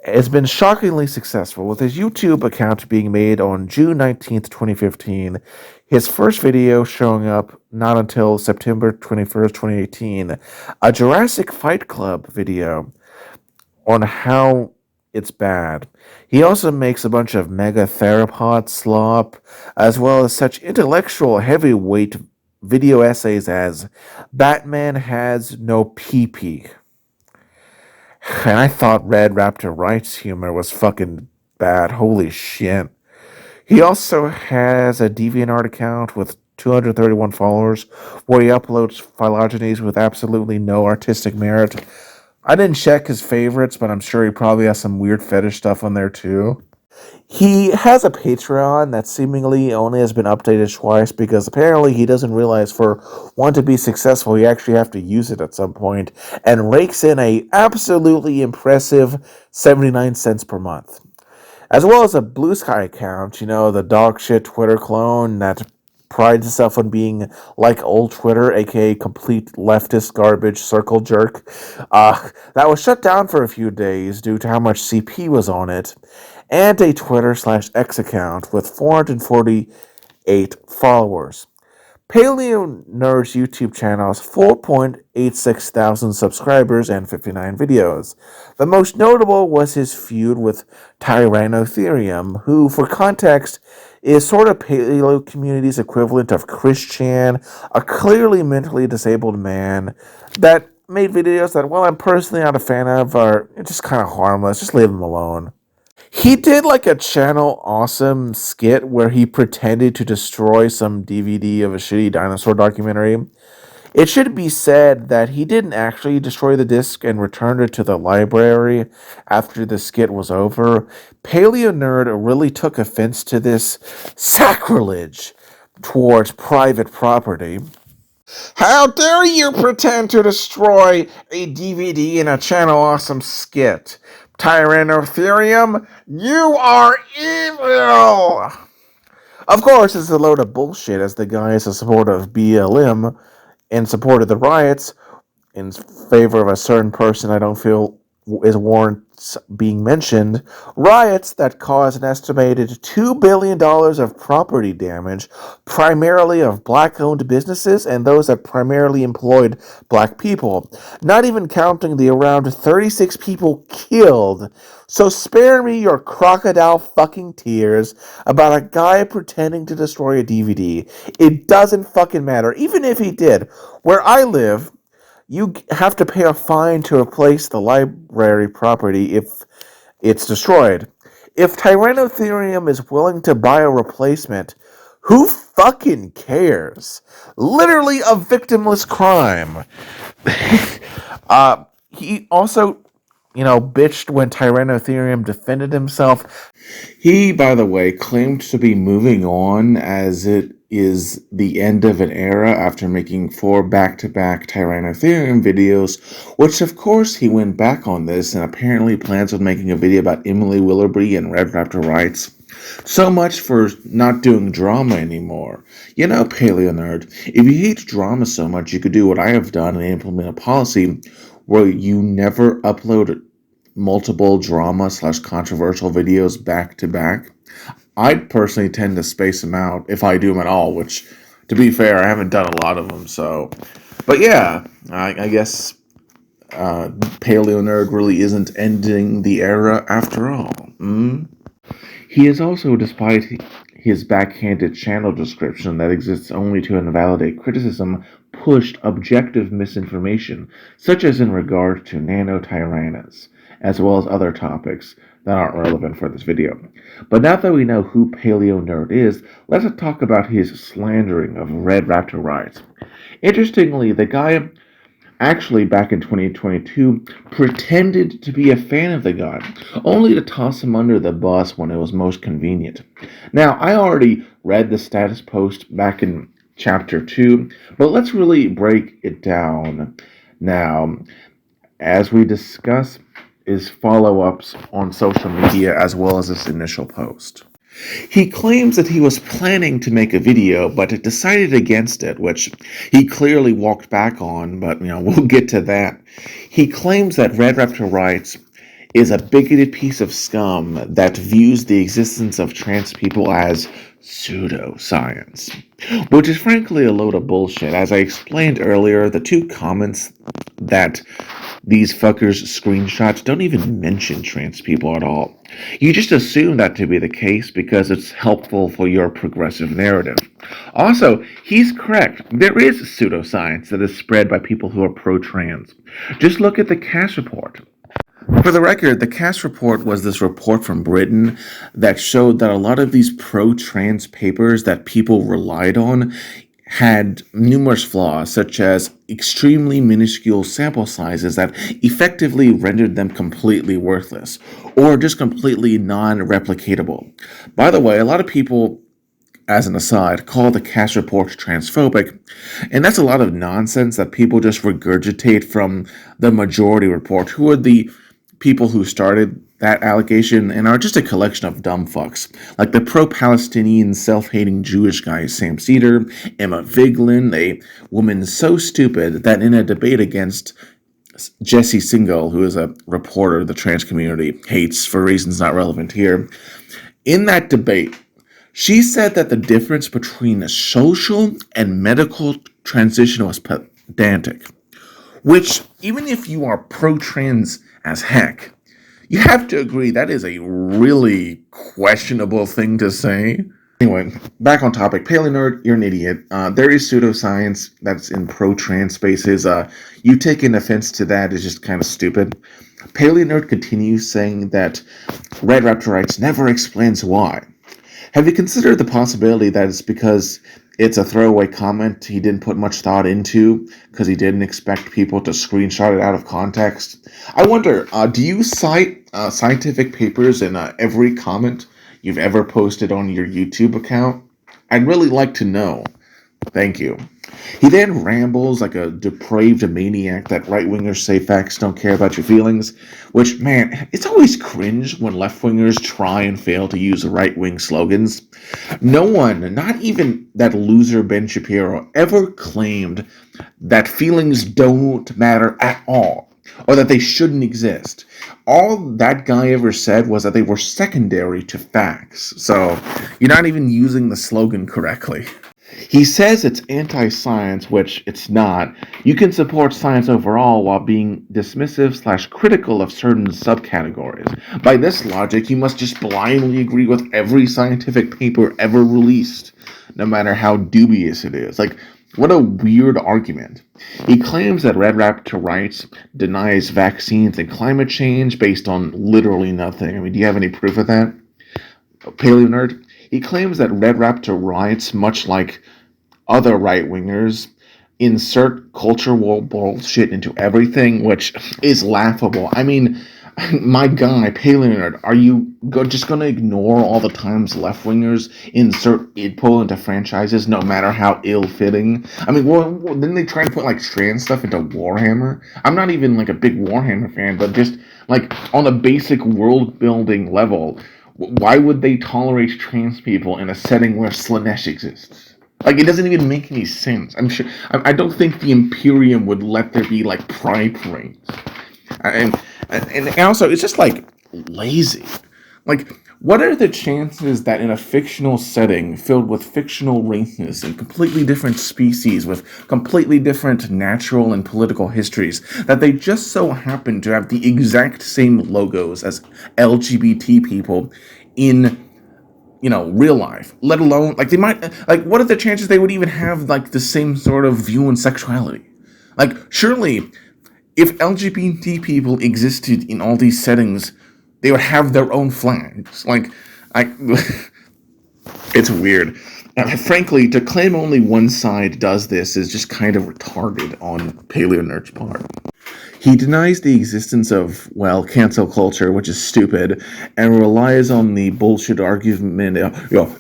has been shockingly successful, with his YouTube account being made on June 19th, 2015, his first video showing up not until September 21st, 2018, a Jurassic Fight Club video on how it's bad. He also makes a bunch of mega theropod slop, as well as such intellectual heavyweight video essays as Batman Has No Pee-Pee. And I thought Red Raptor Writes humor was fucking bad. Holy shit. He also has a DeviantArt account with 231 followers where he uploads phylogenies with absolutely no artistic merit. I didn't check his favorites, but I'm sure he probably has some weird fetish stuff on there too. He has a Patreon that seemingly only has been updated twice because apparently he doesn't realize for one to be successful, you actually have to use it at some point, and rakes in a absolutely impressive 79 cents per month. As well as a Blue Sky account, the dog shit Twitter clone that prides itself on being like old Twitter, aka complete leftist garbage circle jerk. That was shut down for a few days due to how much CP was on it, and a Twitter/X account with 448 followers. Paleonerd's YouTube channel has 4.86 thousand subscribers and 59 videos. The most notable was his feud with Tyrannotherium, who, for context, is sort of Paleocommunity's equivalent of Christian, a clearly mentally disabled man that made videos that, while I'm personally not a fan of, are just kind of harmless. Just leave him alone. He did like a Channel Awesome skit where he pretended to destroy some DVD of a shitty dinosaur documentary. It should be said that he didn't actually destroy the disc and returned it to the library after the skit was over. Paleonerd really took offense to this sacrilege towards private property. How dare you pretend to destroy a DVD in a Channel Awesome skit? Tyrannotherium, you are evil! Of course, it's a load of bullshit, as the guy is a supporter of BLM in support of the riots in favor of a certain person I don't feel is warrants being mentioned. Riots that caused an estimated $2 billion of property damage, primarily of black-owned businesses and those that primarily employed black people, not even counting the around 36 people killed. So spare me your crocodile fucking tears about a guy pretending to destroy a DVD. It doesn't fucking matter. Even if he did. Where I live, you have to pay a fine to replace the library property if it's destroyed. If Tyrannotherium is willing to buy a replacement, who fucking cares? Literally a victimless crime. He also, bitched when Tyrannotherium defended himself. He, by the way, claimed to be moving on as it is the end of an era after making 4 back-to-back Tyrannotherium videos, which of course he went back on this and apparently plans on making a video about Emily Willoughby and Raptor Writes. So much for not doing drama anymore. Paleonerd, if you hate drama so much, you could do what I have done and implement a policy where you never upload multiple drama/controversial videos back to back. I'd personally tend to space them out if I do them at all, which, to be fair, I haven't done a lot of them, so. But yeah, I guess Paleonerd really isn't ending the era after all. He is also, despite his backhanded channel description that exists only to invalidate criticism, pushed objective misinformation, such as in regard to nanotyrannas, as well as other topics that aren't relevant for this video. But now that we know who Paleonerd is, let's talk about his slandering of Raptor Writes. Interestingly, the guy actually back in 2022 pretended to be a fan of the guy, only to toss him under the bus when it was most convenient. Now, I already read the status post back in Chapter 2, but let's really break it down now as we discuss his follow-ups on social media as well as this initial post. He claims that he was planning to make a video, but decided against it, which he clearly walked back on, but, we'll get to that. He claims that Raptor Writes is a bigoted piece of scum that views the existence of trans people as pseudoscience, which is frankly a load of bullshit. As I explained earlier, the 2 comments that these fuckers screenshot don't even mention trans people at all. You just assume that to be the case because it's helpful for your progressive narrative. Also, he's correct. There is pseudoscience that is spread by people who are pro-trans. Just look at the Cass report. For the record, the Cass report was this report from Britain that showed that a lot of these pro-trans papers that people relied on had numerous flaws, such as extremely minuscule sample sizes that effectively rendered them completely worthless, or just completely non-replicatable. By the way, a lot of people, as an aside, call the cast report transphobic, and that's a lot of nonsense that people just regurgitate from the majority report, who are the people who started that allegation and are just a collection of dumb fucks, like the pro-Palestinian self-hating Jewish guy Sam Cedar, Emma Vigeland, a woman so stupid that in a debate against Jesse Singal, who is a reporter the trans community hates for reasons not relevant here, in that debate, she said that the difference between a social and medical transition was pedantic, which, even if you are pro-trans as heck, you have to agree that is a really questionable thing to say. Anyway, back on topic. Paleonerd, you're an idiot. There is pseudoscience that's in pro-trans spaces. You taking offense to that is just kind of stupid. Paleonerd continues saying that Red Raptor Writes never explains why. Have you considered the possibility that it's because it's a throwaway comment he didn't put much thought into because he didn't expect people to screenshot it out of context? I wonder, do you cite scientific papers in every comment you've ever posted on your YouTube account? I'd really like to know. Thank you. He then rambles like a depraved maniac that right-wingers say facts don't care about your feelings, which, man, it's always cringe when left-wingers try and fail to use right-wing slogans. No one, not even that loser Ben Shapiro, ever claimed that feelings don't matter at all, or that they shouldn't exist. All that guy ever said was that they were secondary to facts, so you're not even using the slogan correctly. He says it's anti-science, which it's not. You can support science overall while being dismissive/critical of certain subcategories. By this logic, you must just blindly agree with every scientific paper ever released, no matter how dubious it is. Like, what a weird argument. He claims that Red Raptor Writes denies vaccines and climate change based on literally nothing. I mean, do you have any proof of that? Paleonerd? He claims that Red Raptor Writes, much like other right-wingers, insert culture war bullshit into everything, which is laughable. I mean, my guy, Paleonerd, are you just going to ignore all the times left-wingers insert idpol into franchises, no matter how ill-fitting? I mean, didn't they try and put, like, trans stuff into Warhammer? I'm not even, like, a big Warhammer fan, but just, like, on a basic world-building level, why would they tolerate trans people in a setting where Slanesh exists? Like, it doesn't even make any sense. I don't think the Imperium would let there be, like, pride parades. And also, it's just, like, lazy. Like, what are the chances that in a fictional setting filled with fictional races and completely different species with completely different natural and political histories, that they just so happen to have the exact same logos as LGBT people in, real life, let alone, like, they might, like, what are the chances they would even have, like, the same sort of view on sexuality? Like, surely, if LGBT people existed in all these settings, they would have their own flags. Like, it's weird. Frankly, to claim only one side does this is just kind of retarded on Paleonerd's part. He denies the existence of, cancel culture, which is stupid, and relies on the bullshit argument,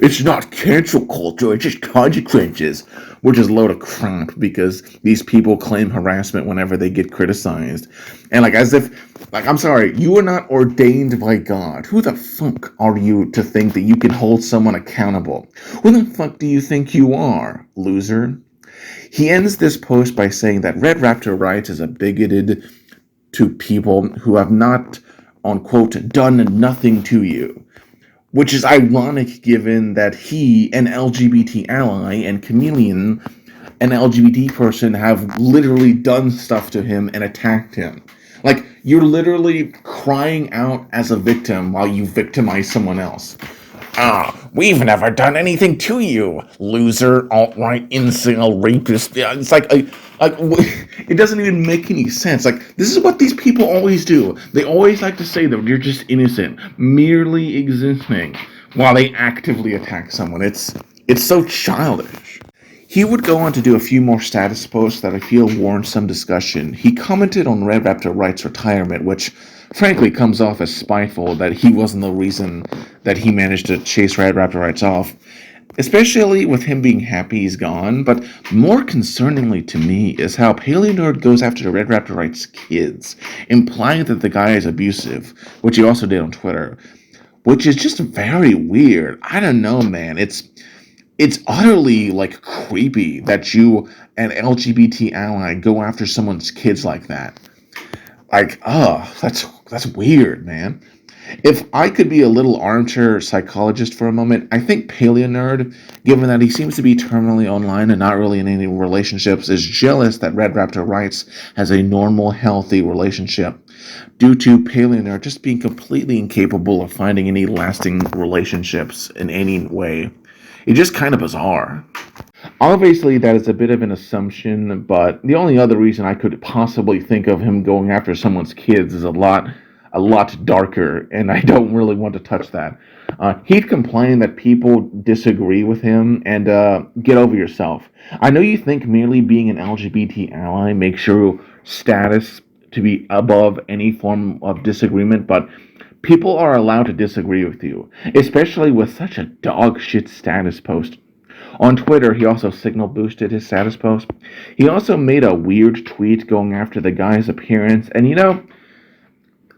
it's not cancel culture, it's just consequences, which is a load of crap, because these people claim harassment whenever they get criticized. And, as if, I'm sorry, you are not ordained by God. Who the fuck are you to think that you can hold someone accountable? Who the fuck do you think you are, loser? He ends this post by saying that Red Raptor Writes is a bigoted to people who have not, unquote, done nothing to you. Which is ironic given that he, an LGBT ally, and Chameleon, an LGBT person, have literally done stuff to him and attacked him. Like, you're literally crying out as a victim while you victimize someone else. We've never done anything to you, loser, alt-right, incel, rapist. It's like, it doesn't even make any sense. Like, this is what these people always do. They always like to say that you're just innocent, merely existing, while they actively attack someone. It's so childish. He would go on to do a few more status posts that I feel warrant some discussion. He commented on Red Raptor Writes' retirement, which frankly comes off as spiteful that he wasn't the reason that he managed to chase Red Raptor Writes off, especially with him being happy he's gone. But more concerningly to me is how Paleonerd goes after the Red Raptor Writes kids, implying that the guy is abusive, which he also did on Twitter, which is just very weird. I don't know, man. It's utterly, like, creepy that you, an LGBT ally, go after someone's kids like that. Like, that's weird, man. If I could be a little armchair psychologist for a moment, I think Paleonerd, given that he seems to be terminally online and not really in any relationships, is jealous that Red Raptor Writes has a normal, healthy relationship, due to Paleonerd just being completely incapable of finding any lasting relationships in any way. It's just kind of bizarre. Obviously, that is a bit of an assumption, but the only other reason I could possibly think of him going after someone's kids is a lot darker, and I don't really want to touch that. He'd complain that people disagree with him, and get over yourself. I know you think merely being an LGBT ally makes your status to be above any form of disagreement, but people are allowed to disagree with you, especially with such a dog shit status post. On Twitter, he also signal boosted his status post. He also made a weird tweet going after the guy's appearance, and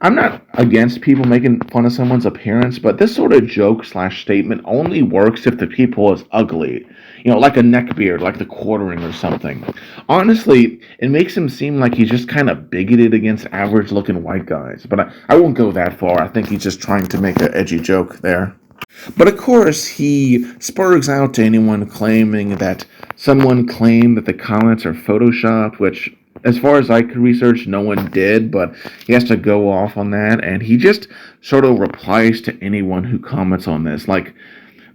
I'm not against people making fun of someone's appearance, but this sort of joke/statement only works if the people is ugly. Like a neckbeard, like the quartering or something. Honestly, it makes him seem like he's just kind of bigoted against average-looking white guys. But I won't go that far. I think he's just trying to make an edgy joke there. But of course, he spurgs out to anyone claiming that someone claimed that the comments are photoshopped, which, as far as I could research, no one did, but he has to go off on that, and he just sort of replies to anyone who comments on this, like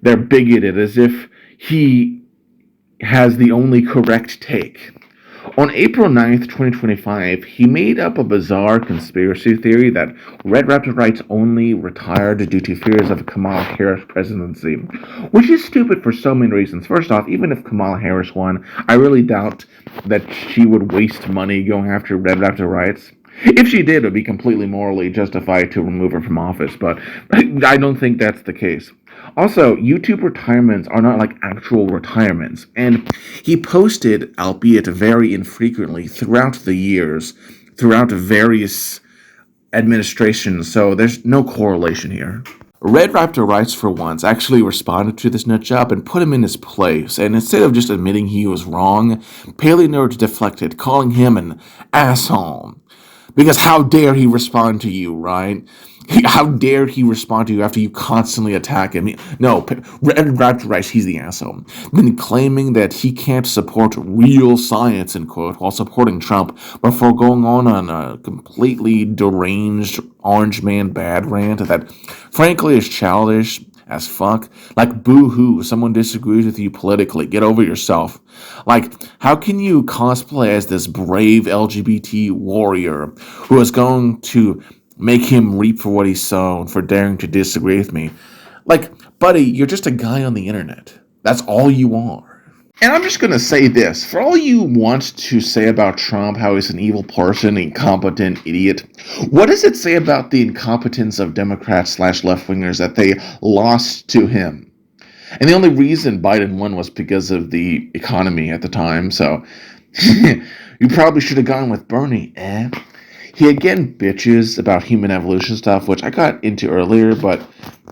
they're bigoted, as if he has the only correct take. On April 9th, 2025, he made up a bizarre conspiracy theory that Red Raptor Writes only retired due to fears of Kamala Harris' presidency, which is stupid for so many reasons. First off, even if Kamala Harris won, I really doubt that she would waste money going after Red Raptor Writes. If she did, it would be completely morally justified to remove her from office, but I don't think that's the case. Also, YouTube retirements are not like actual retirements, and he posted, albeit very infrequently, throughout the years, throughout various administrations, so there's no correlation here. Red Raptor Writes, for once, actually responded to this nutjob and put him in his place, and instead of just admitting he was wrong, Paleonerd deflected, calling him an asshole. Because how dare he respond to you, right? How dare he respond to you after you constantly attack him? No, Red Raptor Writes, he's the asshole. Then claiming that he can't support real science, in quote, while supporting Trump, before going on a completely deranged orange man bad rant that frankly is childish as fuck. Like, boo-hoo, someone disagrees with you politically. Get over yourself. Like, how can you cosplay as this brave LGBT warrior who is going to make him reap for what he's sown for daring to disagree with me? Like, buddy, you're just a guy on the internet. That's all you are. And I'm just going to say this. For all you want to say about Trump, how he's an evil person, incompetent idiot, what does it say about the incompetence of Democrats/left-wingers that they lost to him? And the only reason Biden won was because of the economy at the time, so you probably should have gone with Bernie, eh? He again bitches about human evolution stuff, which I got into earlier, but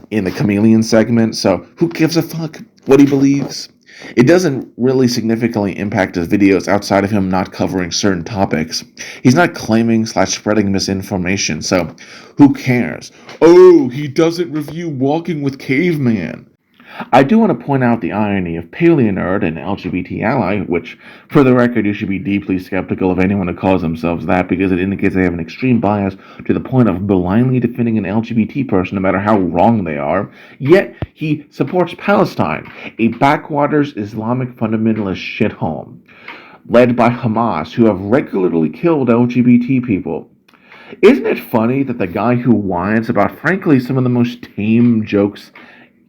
in the Chameleon segment, so who gives a fuck what he believes? It doesn't really significantly impact his videos outside of him not covering certain topics. He's not claiming/spreading misinformation, so who cares? Oh, he doesn't review Walking with Caveman. I do want to point out the irony of Paleonerd, an LGBT ally, which, for the record, you should be deeply skeptical of anyone who calls themselves that, because it indicates they have an extreme bias to the point of blindly defending an LGBT person no matter how wrong they are, yet he supports Palestine, a backwaters Islamic fundamentalist shithole, led by Hamas, who have regularly killed LGBT people. Isn't it funny that the guy who whines about, frankly, some of the most tame jokes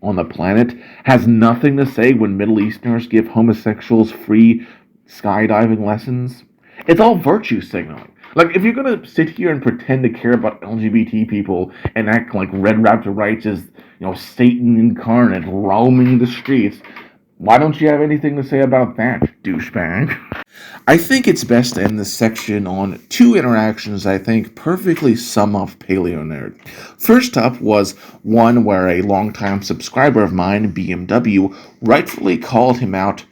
on the planet has nothing to say when Middle Easterners give homosexuals free skydiving lessons? It's all virtue signaling. Like, if you're gonna sit here and pretend to care about LGBT people and act like Red Raptor Writes is, Satan incarnate roaming the streets, why don't you have anything to say about that, douchebag? I think it's best to end this section on two interactions I think perfectly sum up Paleonerd. First up was one where a longtime subscriber of mine, BMW, rightfully called him out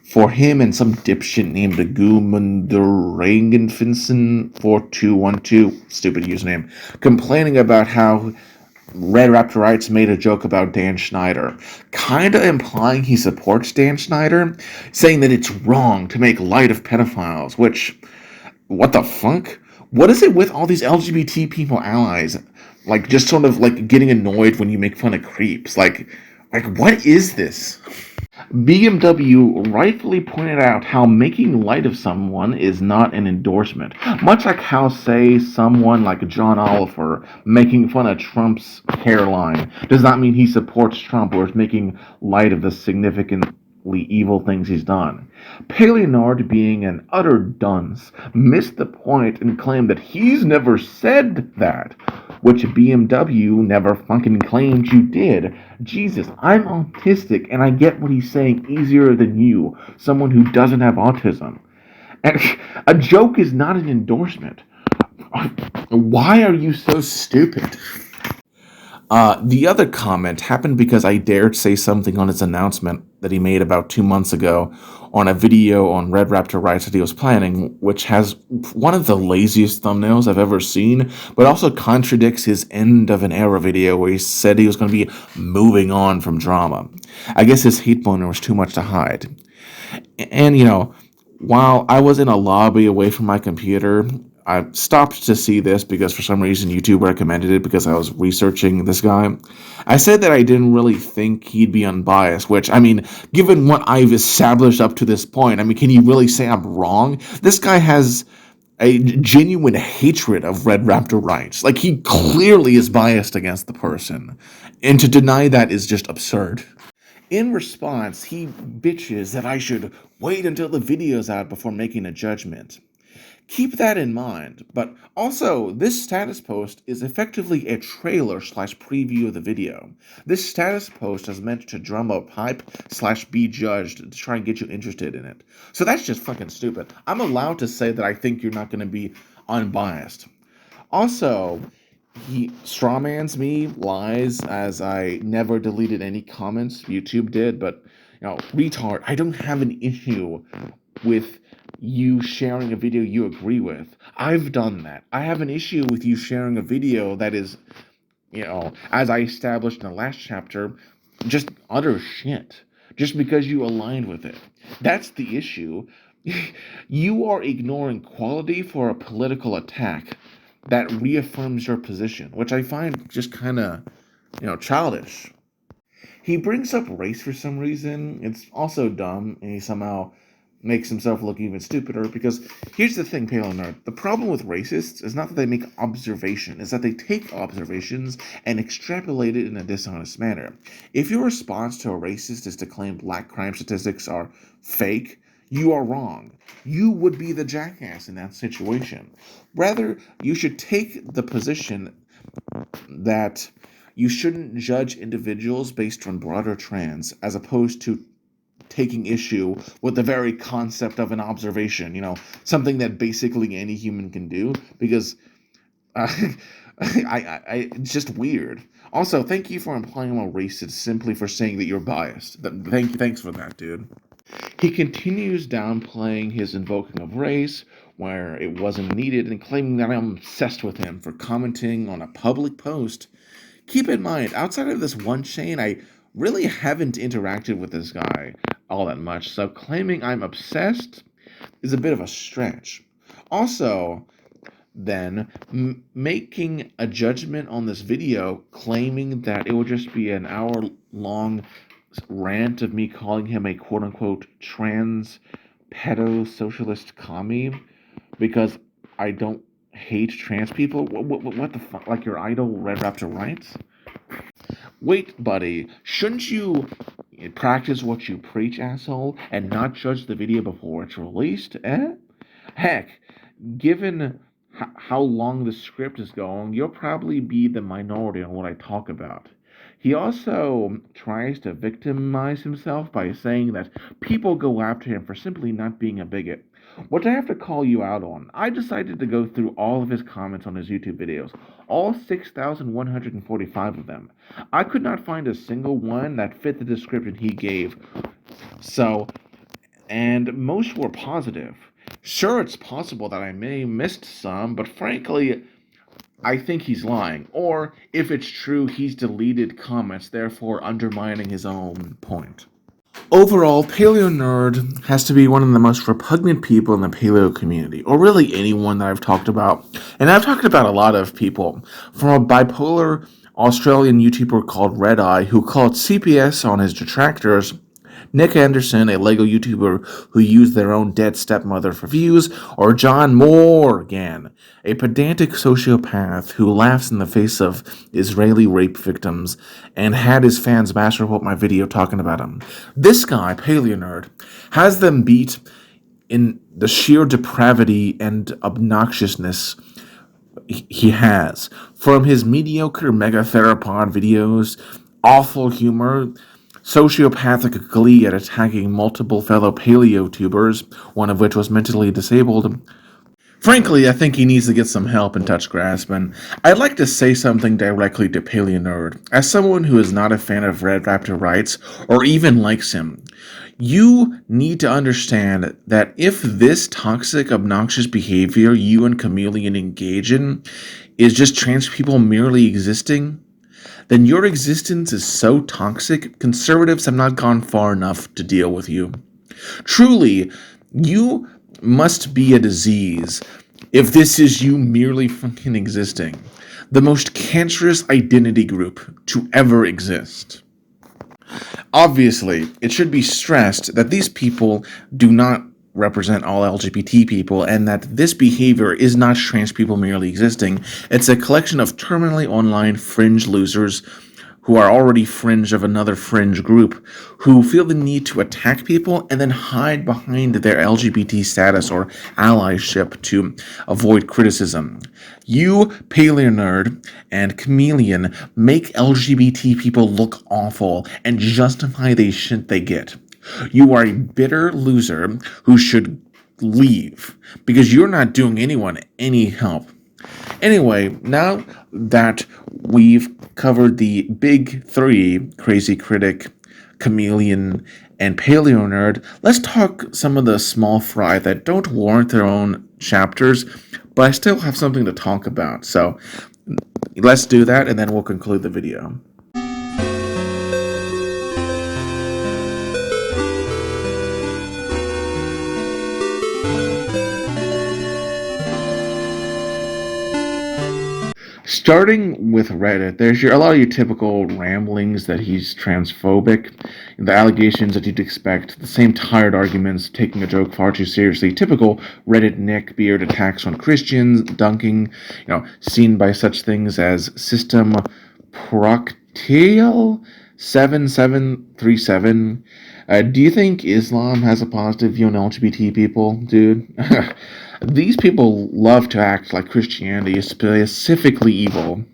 for him and some dipshit named Gumunderangenfinson 4212, stupid username, complaining about how Red Raptor Writes made a joke about Dan Schneider, kinda implying he supports Dan Schneider, saying that it's wrong to make light of pedophiles, which, what the fuck? What is it with all these LGBT people allies? Like, just sort of, like, getting annoyed when you make fun of creeps. Like, what is this? BMW rightfully pointed out how making light of someone is not an endorsement, much like how, say, someone like John Oliver making fun of Trump's hairline does not mean he supports Trump or is making light of the significantly evil things he's done. Paleonerd, being an utter dunce, missed the point and claimed that he's never said that, which BMW never fucking claimed you did. Jesus, I'm autistic and I get what he's saying easier than you, someone who doesn't have autism. And a joke is not an endorsement. Why are you so stupid? The other comment happened because I dared say something on his announcement that he made about 2 months ago on a video on Red Raptor Writes that he was planning, which has one of the laziest thumbnails I've ever seen, but also contradicts his end of an era video where he said he was going to be moving on from drama. I guess his hate boner was too much to hide. And, while I was in a lobby away from my computer, I stopped to see this because for some reason YouTube recommended it because I was researching this guy. I said that I didn't really think he'd be unbiased, which, given what I've established up to this point, can you really say I'm wrong? This guy has a genuine hatred of Red Raptor Writes. Like, he clearly is biased against the person. And to deny that is just absurd. In response, he bitches that I should wait until the video's out before making a judgment. Keep that in mind, but also, this status post is effectively a trailer/preview of the video. This status post is meant to drum up hype/be judged to try and get you interested in it. So that's just fucking stupid. I'm allowed to say that I think you're not going to be unbiased. Also, he strawmans me, lies, as I never deleted any comments. YouTube did, but, retard, I don't have an issue with you sharing a video you agree with. I've done that. I have an issue with you sharing a video that is, as I established in the last chapter, just utter shit. Just because you aligned with it. That's the issue. You are ignoring quality for a political attack that reaffirms your position, which I find just kind of, childish. He brings up race for some reason. It's also dumb, and he somehow makes himself look even stupider, because here's the thing, Paleonerd. The problem with racists is not that they make observation, it's that they take observations and extrapolate it in a dishonest manner. If your response to a racist is to claim black crime statistics are fake, you are wrong. You would be the jackass in that situation. Rather, you should take the position that you shouldn't judge individuals based on broader trends, as opposed to taking issue with the very concept of an observation, something that basically any human can do, because it's just weird. Also, thank you for implying I'm a racist simply for saying that you're biased. Thanks for that, dude. He continues downplaying his invoking of race where it wasn't needed and claiming that I'm obsessed with him for commenting on a public post. Keep in mind, outside of this one chain, I really haven't interacted with this guy all that much, so claiming I'm obsessed is a bit of a stretch. Also, then, making a judgment on this video, claiming that it would just be an hour-long rant of me calling him a quote-unquote trans pedo-socialist commie because I don't hate trans people? What the fuck? Like your idol, Red Raptor Writes? Wait, buddy, shouldn't you practice what you preach, asshole, and not judge the video before it's released, eh? Heck, given how long the script is going, you'll probably be the minority on what I talk about. He also tries to victimize himself by saying that people go after him for simply not being a bigot, which I have to call you out on. I decided to go through all of his comments on his YouTube videos, all 6,145 of them. I could not find a single one that fit the description he gave. So, and most were positive. Sure, it's possible that I may have missed some, but frankly, I think he's lying. Or, if it's true, he's deleted comments, therefore undermining his own point. Overall, Paleonerd has to be one of the most repugnant people in the paleo community, or really anyone that I've talked about. And I've talked about a lot of people, from a bipolar Australian YouTuber called Red Eye, who called CPS on his detractors, Nick Anderson, a Lego YouTuber who used their own dead stepmother for views, or John Morgan, a pedantic sociopath who laughs in the face of Israeli rape victims and had his fans master quote my video talking about him. This guy, Paleonerd, has them beat in the sheer depravity and obnoxiousness he has. From his mediocre megatherapod videos, awful humor, sociopathic glee at attacking multiple fellow paleotubers, one of which was mentally disabled. Frankly, I think he needs to get some help in touch grasp, and I'd like to say something directly to Paleonerd. As someone who is not a fan of Raptor Writes, or even likes him, you need to understand that if this toxic, obnoxious behavior you and Chameleon engage in is just trans people merely existing, then your existence is so toxic, conservatives have not gone far enough to deal with you. Truly, you must be a disease if this is you merely fucking existing. The most cancerous identity group to ever exist. Obviously, it should be stressed that these people do not represent all LGBT people, and that this behavior is not trans people merely existing. It's a collection of terminally online fringe losers who are already fringe of another fringe group, who feel the need to attack people and then hide behind their LGBT status or allyship to avoid criticism. You, Paleonerd, and Chameleon make LGBT people look awful and justify the shit they get. You are a bitter loser who should leave because you're not doing anyone any help. Anyway, now that we've covered the big three, Crazy Critic, Chameleon, and Paleonerd, let's talk some of the small fry that don't warrant their own chapters, but I still have something to talk about. So let's do that, and then we'll conclude the video. Starting with Reddit, there's a lot of your typical ramblings that he's transphobic, the allegations that you'd expect, the same tired arguments, taking a joke far too seriously, typical Reddit neckbeard attacks on Christians, dunking, seen by such things as System Proctial 7737. Do you think Islam has a positive view on LGBT people, dude? These people love to act like Christianity is specifically evil.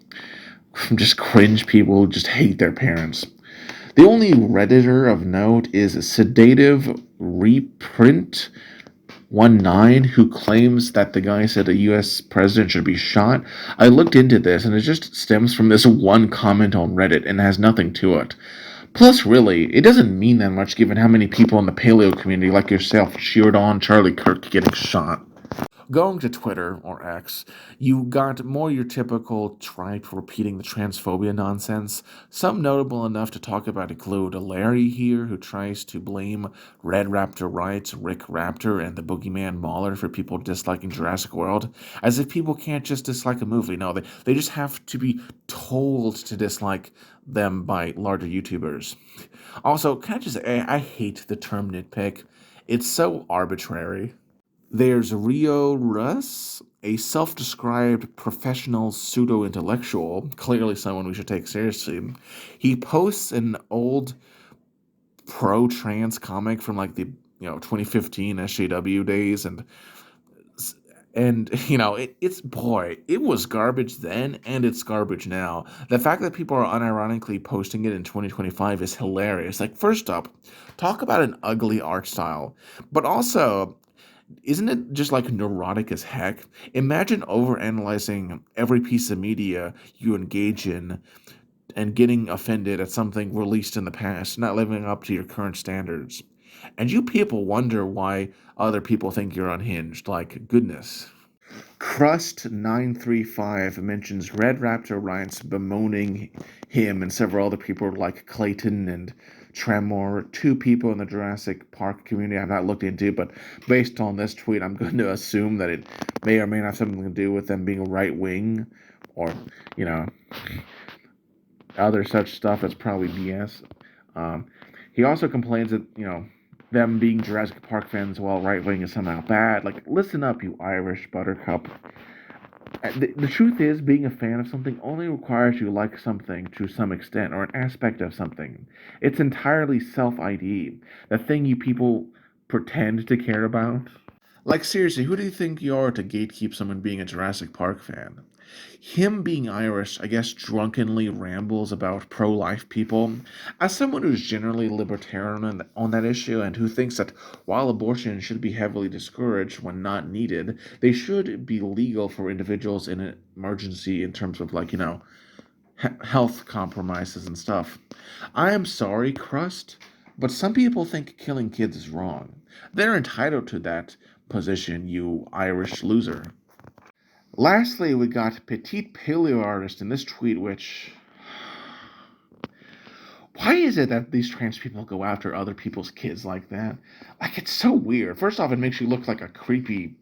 Just cringe people who just hate their parents. The only Redditor of note is Sedative Reprint 19, who claims that the guy said a US president should be shot. I looked into this, and it just stems from this one comment on Reddit and has nothing to it. Plus, really, it doesn't mean that much given how many people in the paleo community like yourself cheered on Charlie Kirk getting shot. Going to Twitter, or X, you got more your typical tripe repeating the transphobia nonsense. Some notable enough to talk about include Larry here, who tries to blame Red Raptor Writes, Rick Raptor, and the boogeyman Mauler for people disliking Jurassic World, as if people can't just dislike a movie. No, they just have to be told to dislike them by larger YouTubers. Also, can I just say, I hate the term nitpick. It's so arbitrary. There's Rio Russ, a self-described professional pseudo-intellectual, clearly someone we should take seriously, he posts an old pro-trans comic from like the 2015 SJW days, and it was garbage then and it's garbage now. The fact that people are unironically posting it in 2025 is hilarious. Like, first up, talk about an ugly art style, but also, isn't it just like neurotic as heck? Imagine overanalyzing every piece of media you engage in and getting offended at something released in the past, not living up to your current standards. And you people wonder why other people think you're unhinged. Like, goodness. Crust935 mentions Red Raptor Writes bemoaning him and several other people like Clayton and Tremor, two people in the Jurassic Park community I've not looked into, but based on this tweet, I'm going to assume that it may or may not have something to do with them being right-wing or, other such stuff that's probably BS. He also complains that, them being Jurassic Park fans while right-wing is somehow bad. Like, listen up, you Irish buttercup. The truth is, being a fan of something only requires you to like something to some extent, or an aspect of something. It's entirely self-ID, the thing you people pretend to care about. Like, seriously, who do you think you are to gatekeep someone being a Jurassic Park fan? Him being Irish, I guess, drunkenly rambles about pro-life people. As someone who's generally libertarian on that issue and who thinks that while abortion should be heavily discouraged when not needed, they should be legal for individuals in an emergency in terms of, like, health compromises and stuff. I am sorry, Crust, but some people think killing kids is wrong. They're entitled to that position, you Irish loser. Lastly, we got Petite Paleo Artist in this tweet, which... Why is it that these trans people go after other people's kids like that? Like, it's so weird. First off, it makes you look like a creepy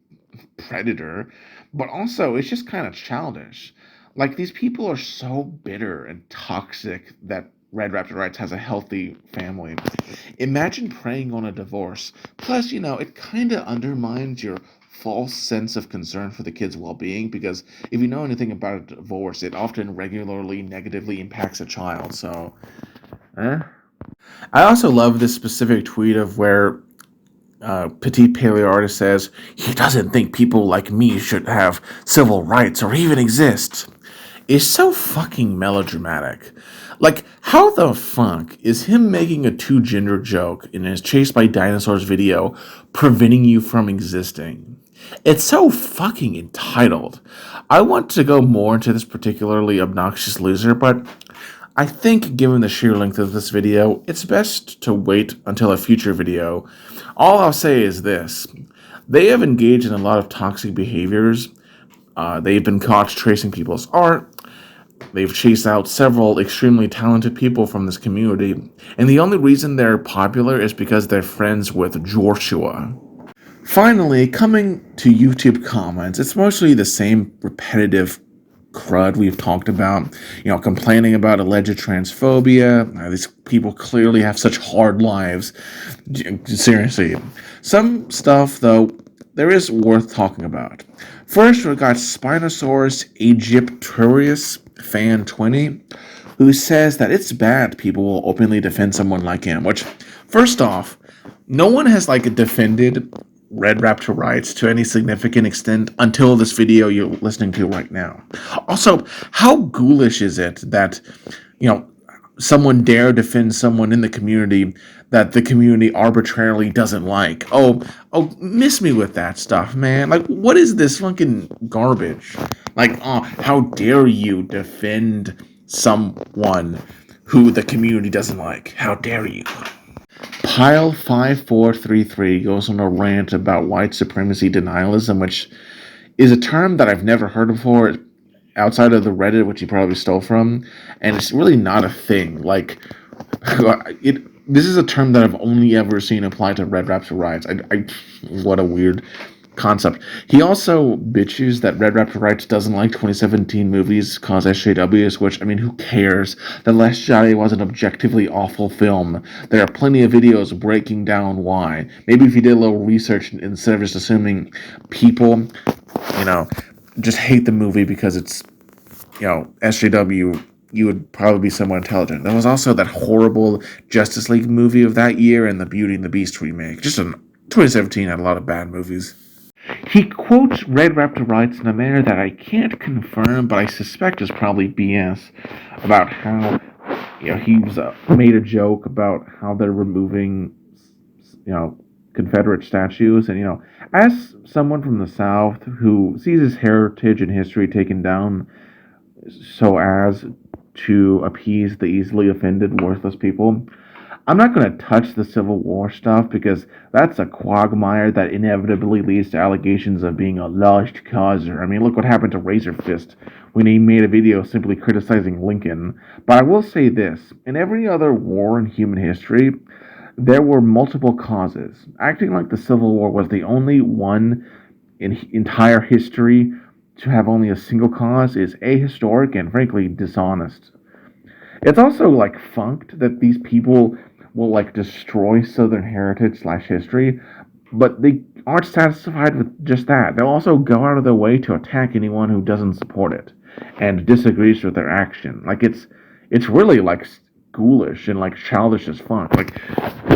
predator, but also, it's just kind of childish. Like, these people are so bitter and toxic that Red Raptor Writes has a healthy family. Imagine preying on a divorce. Plus, it kind of undermines your false sense of concern for the kid's well-being, because if you know anything about a divorce, it often regularly negatively impacts a child, so... I also love this specific tweet of where Petite Paleo Artist says, he doesn't think people like me should have civil rights or even exist. Is so fucking melodramatic. Like, how the fuck is him making a two-gender joke in his Chased by Dinosaurs video preventing you from existing? It's so fucking entitled. I want to go more into this particularly obnoxious loser, but I think given the sheer length of this video, it's best to wait until a future video. All I'll say is this. They have engaged in a lot of toxic behaviors. They've been caught tracing people's art. They've chased out several extremely talented people from this community. And the only reason they're popular is because they're friends with Joshua. Finally, coming to YouTube comments, it's mostly the same repetitive crud we've talked about, complaining about alleged transphobia. These people clearly have such hard lives. Seriously. Some stuff, though, there is worth talking about. First, we got Spinosaurus Aegypturius Fan 20, who says that it's bad people will openly defend someone like him, which, first off, no one has, defended Red Raptor Writes to any significant extent until this video you're listening to right now. Also, how ghoulish is it that, someone dare defend someone in the community that the community arbitrarily doesn't like? Oh, miss me with that stuff, man. Like, what is this fucking garbage? Like, how dare you defend someone who the community doesn't like? How dare you? Pile5433 goes on a rant about white supremacy denialism, which is a term that I've never heard before outside of the Reddit, which he probably stole from, and it's really not a thing. Like, this is a term that I've only ever seen applied to Red Raptor Writes. What a weird concept. He also bitches that Red Raptor Writes doesn't like 2017 movies cause SJWs, which, I mean, who cares? The Last Jedi was an objectively awful film. There are plenty of videos breaking down why. Maybe if you did a little research instead of just assuming people, just hate the movie because it's, SJW, you would probably be somewhat intelligent. There was also that horrible Justice League movie of that year and the Beauty and the Beast remake. 2017 had a lot of bad movies. He quotes Red Raptor Writes in a manner that I can't confirm, but I suspect is probably BS, about how, he's made a joke about how they're removing, Confederate statues, and, as someone from the South who sees his heritage and history taken down so as to appease the easily offended, worthless people, I'm not going to touch the Civil War stuff because that's a quagmire that inevitably leads to allegations of being a lost causer. I mean, look what happened to Razor Fist when he made a video simply criticizing Lincoln. But I will say this, in every other war in human history, there were multiple causes. Acting like the Civil War was the only one in entire history to have only a single cause is ahistoric and frankly dishonest. It's also funked that these people will destroy Southern heritage / history, but they aren't satisfied with just that. They'll also go out of their way to attack anyone who doesn't support it and disagrees with their action. It's really ghoulish and childish as fuck.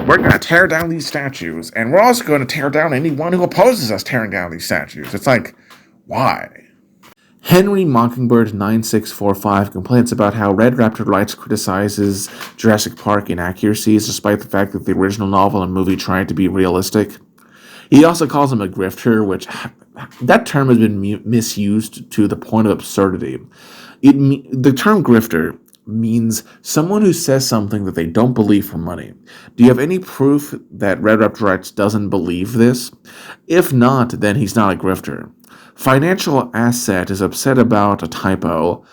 We're gonna tear down these statues, and we're also gonna tear down anyone who opposes us tearing down these statues. It's why? Henry Mockingbird 9645 complains about how Red Raptor Writes criticizes Jurassic Park inaccuracies despite the fact that the original novel and movie tried to be realistic. He also calls him a grifter, which that term has been misused to the point of absurdity. The term grifter means someone who says something that they don't believe for money. Do you have any proof that Red Raptor Writes doesn't believe this? If not, then he's not a grifter. Financial Asset is upset about a typo.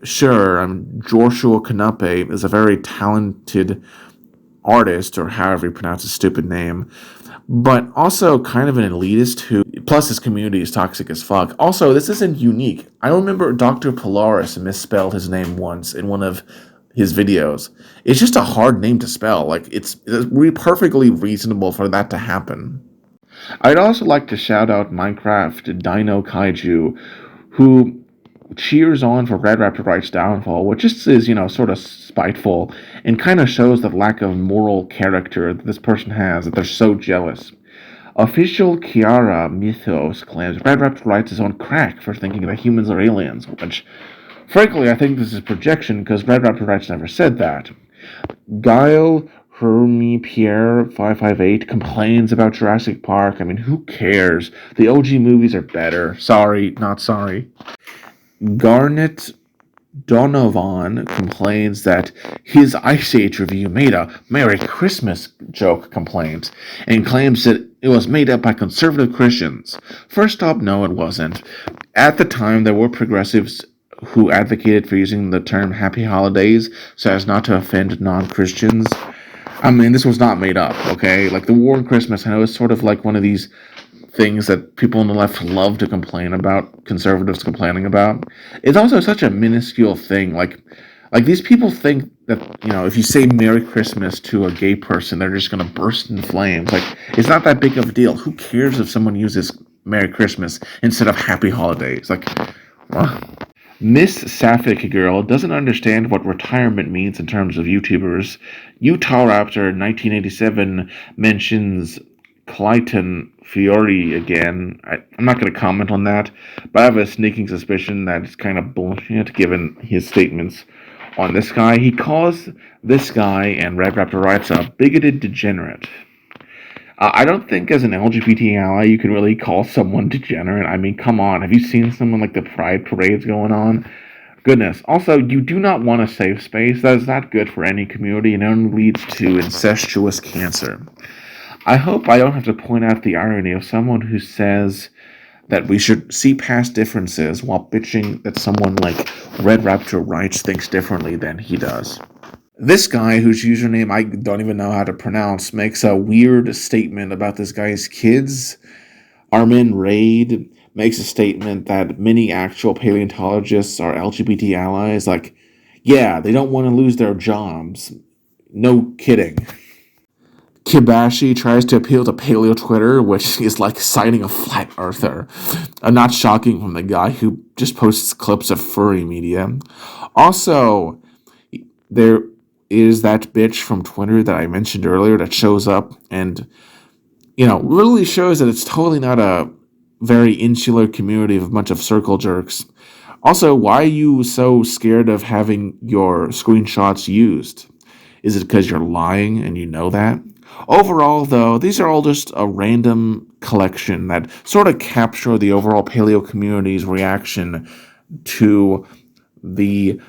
Sure, Joshua Kanape is a very talented artist, or however you pronounce his stupid name, but also kind of an elitist who, plus his community is toxic as fuck. Also, this isn't unique. I remember Dr. Polaris misspelled his name once in one of his videos. It's just a hard name to spell. It's perfectly reasonable for that to happen. I'd also like to shout out Minecraft Dino Kaiju, who cheers on for Red Raptor Writes' downfall, which just is, sort of spiteful, and kind of shows the lack of moral character that this person has, that they're so jealous. Official Kiara Mythos claims Red Raptor Writes is on crack for thinking that humans are aliens, which, frankly, I think this is projection, because Red Raptor Writes never said that. Guile Hermie Pierre 558 complains about Jurassic Park. I mean, who cares? The OG movies are better. Sorry, not sorry. Garnet Donovan complains that his Ice Age review made a Merry Christmas joke complaint and claims that it was made up by conservative Christians. First off, no, it wasn't. At the time, there were progressives who advocated for using the term Happy Holidays so as not to offend non-Christians. I mean, this was not made up, okay? The war on Christmas, I know it's sort of one of these things that people on the left love to complain about, conservatives complaining about. It's also such a minuscule thing. These people think that, if you say Merry Christmas to a gay person, they're just going to burst in flames. It's not that big of a deal. Who cares if someone uses Merry Christmas instead of Happy Holidays? Miss Sapphic Girl doesn't understand what retirement means in terms of YouTubers. Utah Raptor 1987 mentions Clayton Fiore again. I'm not going to comment on that, but I have a sneaking suspicion that it's kind of bullshit given his statements on this guy. He calls this guy and Red Raptor Writes a bigoted degenerate. I don't think as an LGBT ally you can really call someone degenerate. I mean, come on. Have you seen someone the Pride parades going on? Goodness. Also, you do not want a safe space. That is not good for any community and only leads to incestuous cancer. I hope I don't have to point out the irony of someone who says that we should see past differences while bitching that someone like Red Raptor Writes thinks differently than he does. This guy, whose username I don't even know how to pronounce, makes a weird statement about this guy's kids. Armin Raid makes a statement that many actual paleontologists are LGBT allies. Like, yeah, they don't want to lose their jobs. No kidding. Kibashi tries to appeal to Paleo Twitter, which is like citing a flat earther. Not shocking from the guy who just posts clips of furry media. Also, there is that bitch from Twitter that I mentioned earlier that shows up and, really shows that it's totally not a very insular community of a bunch of circle jerks. Also, why are you so scared of having your screenshots used? Is it because you're lying and you know that? Overall, though, these are all just a random collection that sort of capture the overall paleo community's reaction to the,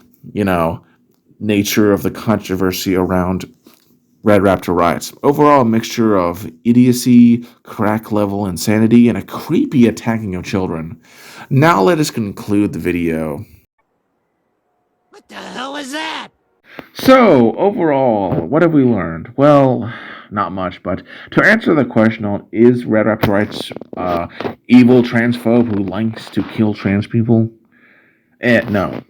nature of the controversy around Red Raptor Writes. Overall, a mixture of idiocy, crack level insanity, and a creepy attacking of children. Now let us conclude the video. What the hell was that? So, overall, what have we learned? Well, not much, but to answer the question on is Red Raptor Writes evil transphobe who likes to kill trans people? No.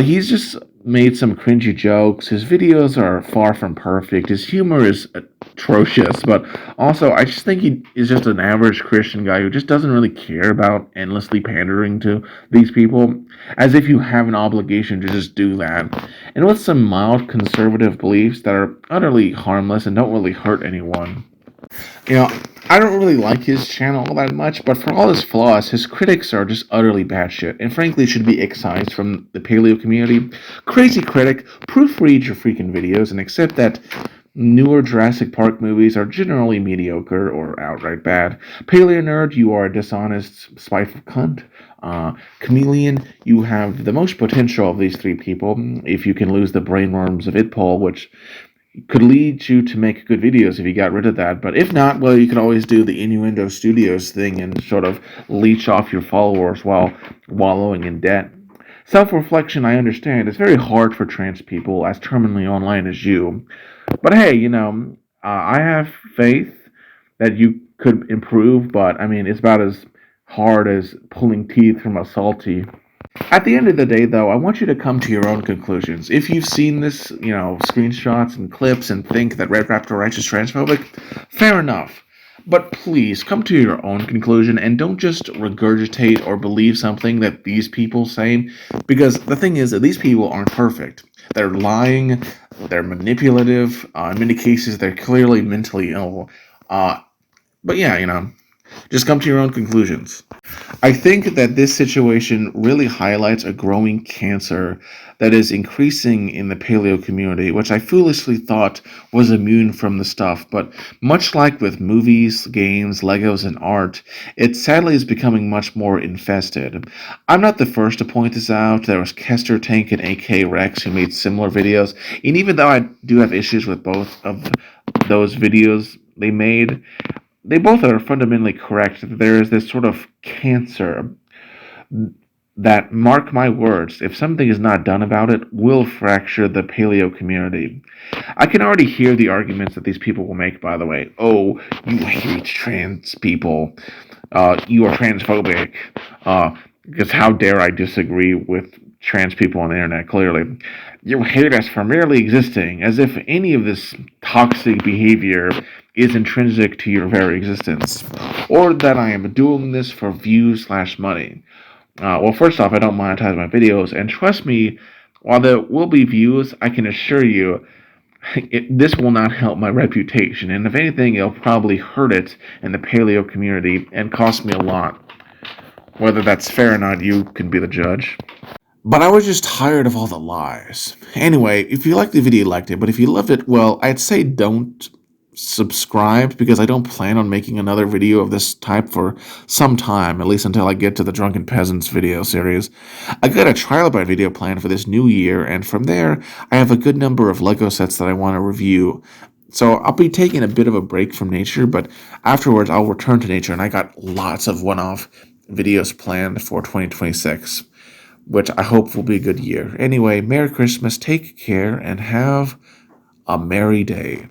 He's just made some cringy jokes. His videos are far from perfect. His humor is atrocious, but also I just think he is just an average Christian guy who just doesn't really care about endlessly pandering to these people, as if you have an obligation to just do that. And with some mild conservative beliefs that are utterly harmless and don't really hurt anyone. I don't really like his channel all that much, but for all his flaws, his critics are just utterly batshit, and frankly should be excised from the paleo community. Crazy critic, proofread your freaking videos and accept that newer Jurassic Park movies are generally mediocre or outright bad. Paleonerd, you are a dishonest, spiteful cunt. Chameleon, you have the most potential of these three people, if you can lose the brainworms of Itpol, which could lead you to make good videos if you got rid of that. But if not, well, you could always do the Innuendo Studios thing and sort of leech off your followers while wallowing in debt. Self-reflection, I understand, is very hard for trans people as terminally online as you. But hey, I have faith that you could improve, but I mean, it's about as hard as pulling teeth from a salty. At the end of the day, though, I want you to come to your own conclusions. If you've seen this, screenshots and clips and think that Red Raptor Writes is transphobic, fair enough. But please, come to your own conclusion and don't just regurgitate or believe something that these people say, because the thing is that these people aren't perfect. They're lying, they're manipulative, in many cases they're clearly mentally ill. But yeah, just come to your own conclusions. I think that this situation really highlights a growing cancer that is increasing in the paleo community, which I foolishly thought was immune from the stuff, but much like with movies, games, Legos, and art, it sadly is becoming much more infested. I'm not the first to point this out. There was Kester Tank and AK Rex who made similar videos, and even though I do have issues with both of those videos they made, they both are fundamentally correct. There is this sort of cancer that, mark my words, if something is not done about it, will fracture the paleo community. I can already hear the arguments that these people will make, by the way. Oh, you hate trans people. You are transphobic. Because how dare I disagree with trans people on the internet, clearly. You hate us for merely existing, as if any of this toxic behavior is intrinsic to your very existence, or that I am doing this for views/money. Well, first off, I don't monetize my videos, and trust me, while there will be views, I can assure you this will not help my reputation, and if anything, it'll probably hurt it in the paleo community and cost me a lot. Whether that's fair or not, you can be the judge. But I was just tired of all the lies. Anyway, if you liked the video, you liked it, but if you loved it, well, I'd say don't subscribe, because I don't plan on making another video of this type for some time, at least until I get to the Drunken Peasants video series. I got a trial buy video planned for this new year, and from there, I have a good number of LEGO sets that I want to review. So I'll be taking a bit of a break from nature, but afterwards I'll return to nature, and I got lots of one-off videos planned for 2026, which I hope will be a good year. Anyway, Merry Christmas, take care, and have a merry day.